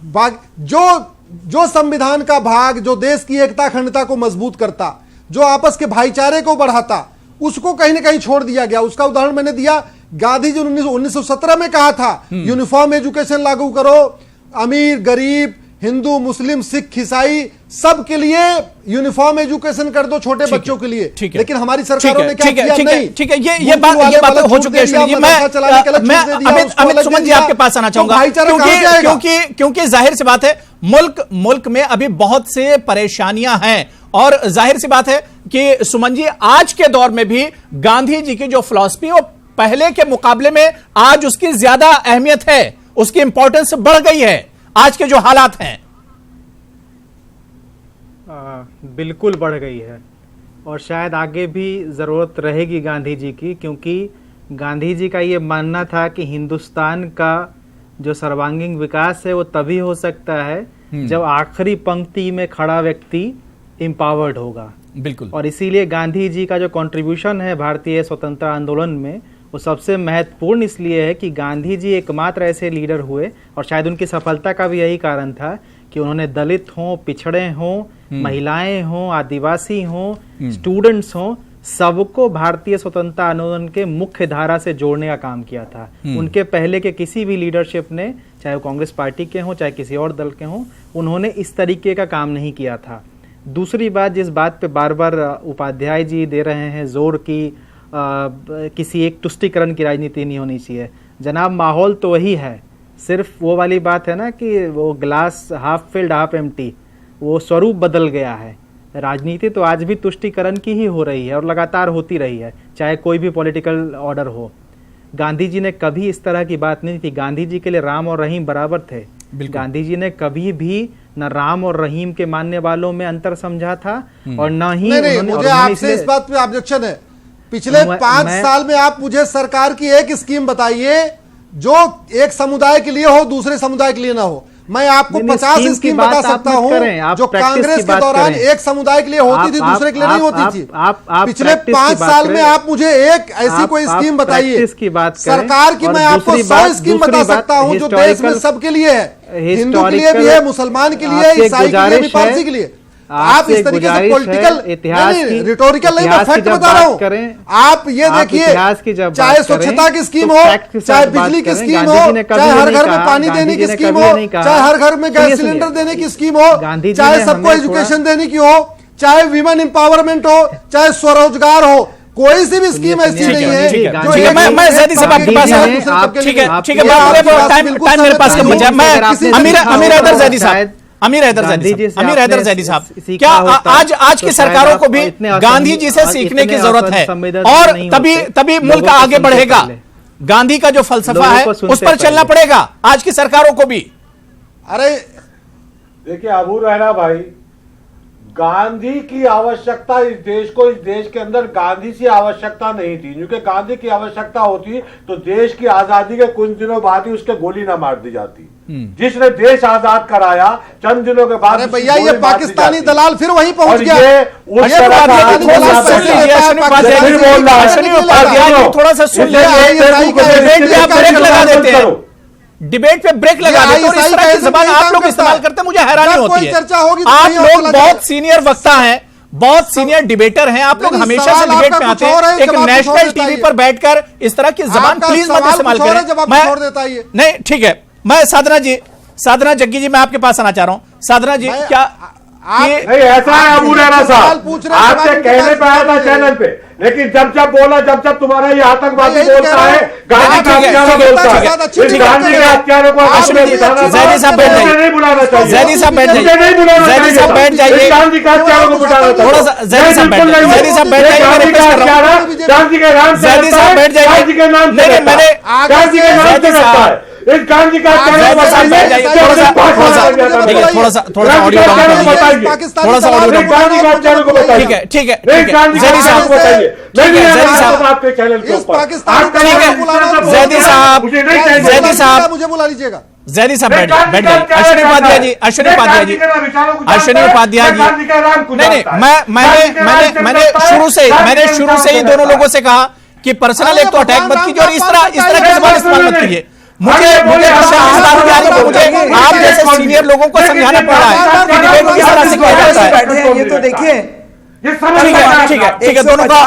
S4: जो संविधान का भाग जो देश की एकता अखंडता को मजबूत करता, जो आपस के भाईचारे को बढ़ाता, उसको कहीं ना कहीं छोड़ दिया गया। उसका उदाहरण मैंने दिया, गांधी जी 1917 में कहा था यूनिफॉर्म एजुकेशन लागू करो, अमीर गरीब हिंदू मुस्लिम सिख ईसाई सब के लिए यूनिफॉर्म एजुकेशन कर दो, छोटे बच्चों के लिए। लेकिन हमारी सरकारों ने क्या किया? नहीं,
S1: ठीक है, ये बात हो चुकी है। मैं अमित सुमन जी आपके पास आना चाहूंगा, क्योंकि जाहिर सी बात है मुल्क में अभी बहुत से परेशानियां हैं, और जाहिर सी बात है कि सुमन जी आज के दौर में भी गांधी जी की जो फिलॉसफी वो पहले के मुकाबले में आज उसकी ज्यादा अहमियत है, उसकी इंपॉर्टेंस बढ़ गई है आज के जो हालात हैं।
S3: बिल्कुल बढ़ गई है, और शायद आगे भी ज़रूरत रहेगी गांधी जी की, क्योंकि गांधी जी का ये मानना था कि हिंदुस्तान का जो सर्वांगीण विकास है वो तभी हो सकता है जब आखिरी पंक्ति में खड़ा व्यक्ति एम्पावर्ड होगा।
S1: बिल्कुल।
S3: और इसीलिए गांधी जी का जो कंट्रीब्यूशन है भारतीय स्वतंत्रता आंदोलन में, वो सबसे महत्वपूर्ण इसलिए है कि गांधी जी एकमात्र ऐसे लीडर हुए, और शायद उनकी सफलता का भी यही कारण था कि उन्होंने दलित हों, पिछड़े हों, महिलाएं हों, आदिवासी हों, स्टूडेंट्स हों, सबको भारतीय स्वतंत्रता आंदोलन के मुख्य धारा से जोड़ने का काम किया था। उनके पहले के किसी भी लीडरशिप ने, चाहे वो कांग्रेस पार्टी के हों चाहे किसी और दल के हों, उन्होंने इस तरीके का काम नहीं किया था। दूसरी बात, जिस बात पे बार बार उपाध्याय जी दे रहे हैं जोर की, किसी एक तुष्टिकरण की राजनीति नहीं होनी चाहिए। जनाब, माहौल तो वही है, सिर्फ वो वाली बात है ना कि वो glass half filled half empty, वो स्वरूप बदल गया है। राजनीति तो आज भी तुष्टीकरण की ही हो रही है और लगातार होती रही है, चाहे कोई भी पॉलिटिकल ऑर्डर हो। गांधी जी ने कभी इस तरह की बात नहीं थी। गांधी जी के लिए राम और रहीम बराबर थे। गांधी जी ने कभी भी न राम और रहीम के मानने वालों में अंतर समझा था और न ही
S4: नहीं, मुझे आपसे इस बात पे ऑब्जेक्शन है। पिछले 5 साल में आप मुझे सरकार की एक स्कीम बताइए जो एक समुदाय के लिए हो, दूसरे समुदाय के लिए ना हो। मैं आपको 50 स्कीम बता सकता हूं जो कांग्रेस के दौरान एक समुदाय के लिए होती थी, दूसरे के लिए नहीं होती थी। पिछले 5 साल में आप मुझे एक ऐसी कोई स्कीम बताइए सरकार की। मैं आपको 100 स्कीम बता सकता हूं जो देश में सबके लिए है, हिंदू के लिए भी है, मुसलमान के लिए, ईसाई के लिए भी, पारसी के लिए। आप इस तरीके से पॉलिटिकल रिटोरिकल नहीं, मैं फैक्ट बता रहा हूं। आप ये देखिए, चाहे स्वच्छता की स्कीम हो, चाहे बिजली की स्कीम हो, चाहे हर घर में पानी देने की स्कीम हो, चाहे हर घर में गैस सिलेंडर देने की स्कीम हो, चाहे सबको एजुकेशन देने की हो, चाहे वीमेन एम्पावरमेंट हो, चाहे स्वरोजगार हो, कोई सी भी स्कीम ऐसी नहीं है।
S1: मैं ज़ैदी साहब आपके पास ठीक है, टाइम मेरे पास कम बचा। मैं अमीर हैदर ज़ैदी साहब, अमीर हैदर ज़ैदी साहब, क्या आज की सरकारों को भी गांधी जी से सीखने की जरूरत है और तभी मुल्क आगे बढ़ेगा? गांधी का जो फलसफा है उस पर चलना पड़ेगा आज की सरकारों को भी।
S5: अरे देखिए अबू रहरा भाई, गांधी की आवश्यकता इस देश के अंदर गांधी की आवश्यकता नहीं थी, क्योंकि गांधी की आवश्यकता होती तो देश की आजादी के कुछ दिनों बाद ही उसके गोली ना मार दी जाती। जिसने देश आजाद कराया चंद दिनों के बाद,
S4: भैया ये पाकिस्तानी दलाल फिर वहीं पहुंच गया।
S1: थोड़ा सा सुन लीजिए, डिबेट पे ब्रेक लगा देते और इस तरह की जबान आप लोग इस्तेमाल करते हैं, मुझे हैरानी होती है। आप लोग बहुत सीनियर वक्ता हैं, बहुत सीनियर डिबेटर हैं, आप लोग हमेशा से डिबेट में आते हैं। एक नेशनल टीवी पर बैठकर इस तरह की जबान प्लीज मत इस्तेमाल करें। नहीं ठीक है, मैं साधना जग्गी जी, मैं आपके पास आना चाह रहा हूं। साधना जी, क्या
S5: नहीं ऐसा है अबू रहरा साहब, आपसे कहने पे आया था चैनल पे, लेकिन जब बोला, जब तुम्हारा ये आतंकवादी बोलता है, गांधी का हत्यारा बोलता है, इस गांधी के हत्यारों को
S1: ज़ैदी साहब बैठ जाइए,
S5: नहीं बुलाना चाहिए,
S1: ज़ैदी साहब बैठ जाइए, ज़ैदी साहब बैठ जाइए,
S5: गांधी का हत्यारों को बुलाना चाहिए।
S1: थोड़ा सा ज़ैदी साहब बैठ जाइए, ज़ैदी साहब बैठ जाइए, मैं रिक्वेस्ट कर रहा हूं,
S5: गांधी के नाम से,
S1: ज़ैदी साहब बैठ जाइए,
S5: गांधी के नाम से,
S1: मैंने
S5: गांधी के नाम से रखता है इस गांधी का
S1: थोड़ा सा ऑडियो थोड़ा सा ऑडियो ठीक है ज़ैदी साहब बताइए, आपके चैनल के ऊपर ज़ैदी साहब
S4: मुझे बुला लीजिएगा।
S1: ज़ैदी साहब बैठ जाइए। अश्विनी उपाध्याय जी, नहीं, मैंने शुरू से ही दोनों लोगों से कहा कि पर्सनल एक तो अटैक मत कीजिए और इस तरह की जबान इस्तेमाल मत कीजिए। मुझे आप जैसे सीनियर लोगों को समझाना पड़ रहा है कि डिबेट किस तरह से किया जाता है।
S6: ये तो देखिए,
S1: ठीक है, दोनों का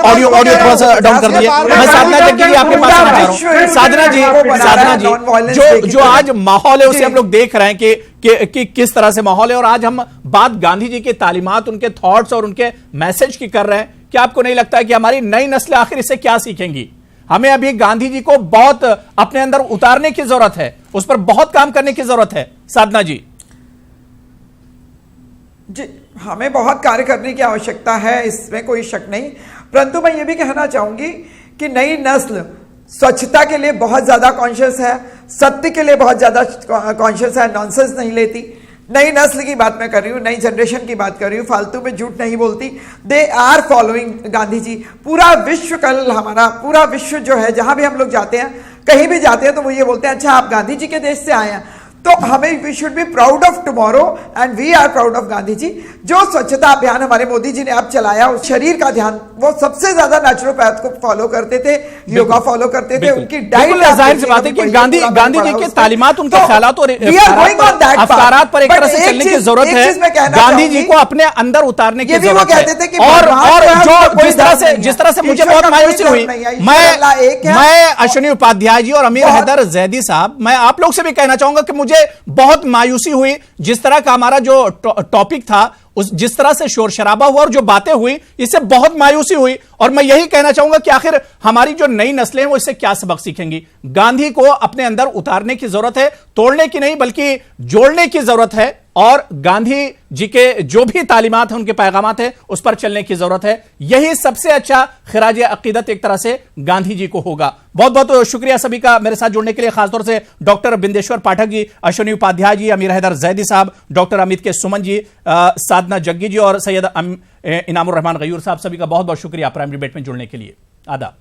S1: ऑडियो थोड़ा सा डाउन कर दिया। मैं साधना जग्गी जी आपके पास आना चाह रहा हूं। साधना जी, जो आज माहौल है उसे हम लोग देख रहे हैं कि किस तरह से माहौल है, और आज हम बात गांधी जी की तालीमात, उनके थॉट्स और उनके मैसेज की कर रहे हैं। क्या आपको नहीं लगता है कि हमारी नई नस्ल आखिर इससे क्या सीखेंगी? हमें अभी गांधी जी को बहुत अपने अंदर उतारने की जरूरत है, उस पर बहुत काम करने की जरूरत है। साधना जी
S6: जी, हमें बहुत कार्य करने की आवश्यकता है, इसमें कोई शक नहीं। परंतु मैं ये भी कहना चाहूंगी कि नई नस्ल स्वच्छता के लिए बहुत ज्यादा कॉन्शियस है, सत्य के लिए बहुत ज्यादा कॉन्शियस है, नॉनसेंस नहीं लेती। नई नस्ल की बात मैं कर रही हूँ, नई जनरेशन की बात कर रही हूँ, फालतू में झूठ नहीं बोलती। They are following Gandhi ji. पूरा विश्व, कल हमारा पूरा विश्व जो है, जहां भी हम लोग जाते हैं, कहीं भी जाते हैं, तो वो ये बोलते हैं अच्छा आप गांधी जी के देश से आए हैं। तो हमें we should be proud of tomorrow and we are proud of Gandhi ji. जो स्वच्छता अभियान हमारे मोदी जी ने अब चलाया, उस शरीर का ध्यान, वो सबसे ज्यादा नेचुरोपैथ को फॉलो करते थे, योगा फॉलो करते थे, उनकी डाइट।
S1: जाहिर सी बात है कि गांधी जी के तालीमात, उनके ख्यालात और अफकारात पर एक तरह से चलने की जरूरत है। गांधी जी को अपने अंदर उतारने की जरूरत है। और जो जिस तरह से मुझे बहुत मायूसी हुई, मैं अश्विनी उपाध्याय जी और अमीर हैदर ज़ैदी साहब, मैं आप लोग से भी कहना चाहूंगा कि मुझे बहुत मायूसी हुई जिस तरह का हमारा जो टॉपिक था, जिस तरह से शोर शराबा हुआ और जो बातें हुई, इससे बहुत मायूसी हुई। और मैं यही कहना चाहूंगा कि आखिर हमारी जो नई नस्लें हैं वो इससे क्या सबक सीखेंगी? गांधी को अपने अंदर उतारने की जरूरत है, तोड़ने की नहीं बल्कि जोड़ने की जरूरत है। और गांधी जी के जो भी तालीमात हैं, उनके पैगामात हैं, उस पर चलने की जरूरत है। यही सबसे अच्छा खिराज अकीदत एक तरह से गांधी जी को होगा। बहुत बहुत शुक्रिया सभी का मेरे साथ जुड़ने के लिए, खासतौर से डॉक्टर बिंदेश्वर पाठक जी, अश्विनी उपाध्याय जी, अमीर हैदर जैदी साहब, डॉक्टर अमित के सुमन जी, साधना जग्गी जी और सैयद इनामुर रहमान गयूर साहब, सभी का बहुत बहुत शुक्रिया प्राइम डिबेट में जुड़ने के लिए। आदाब।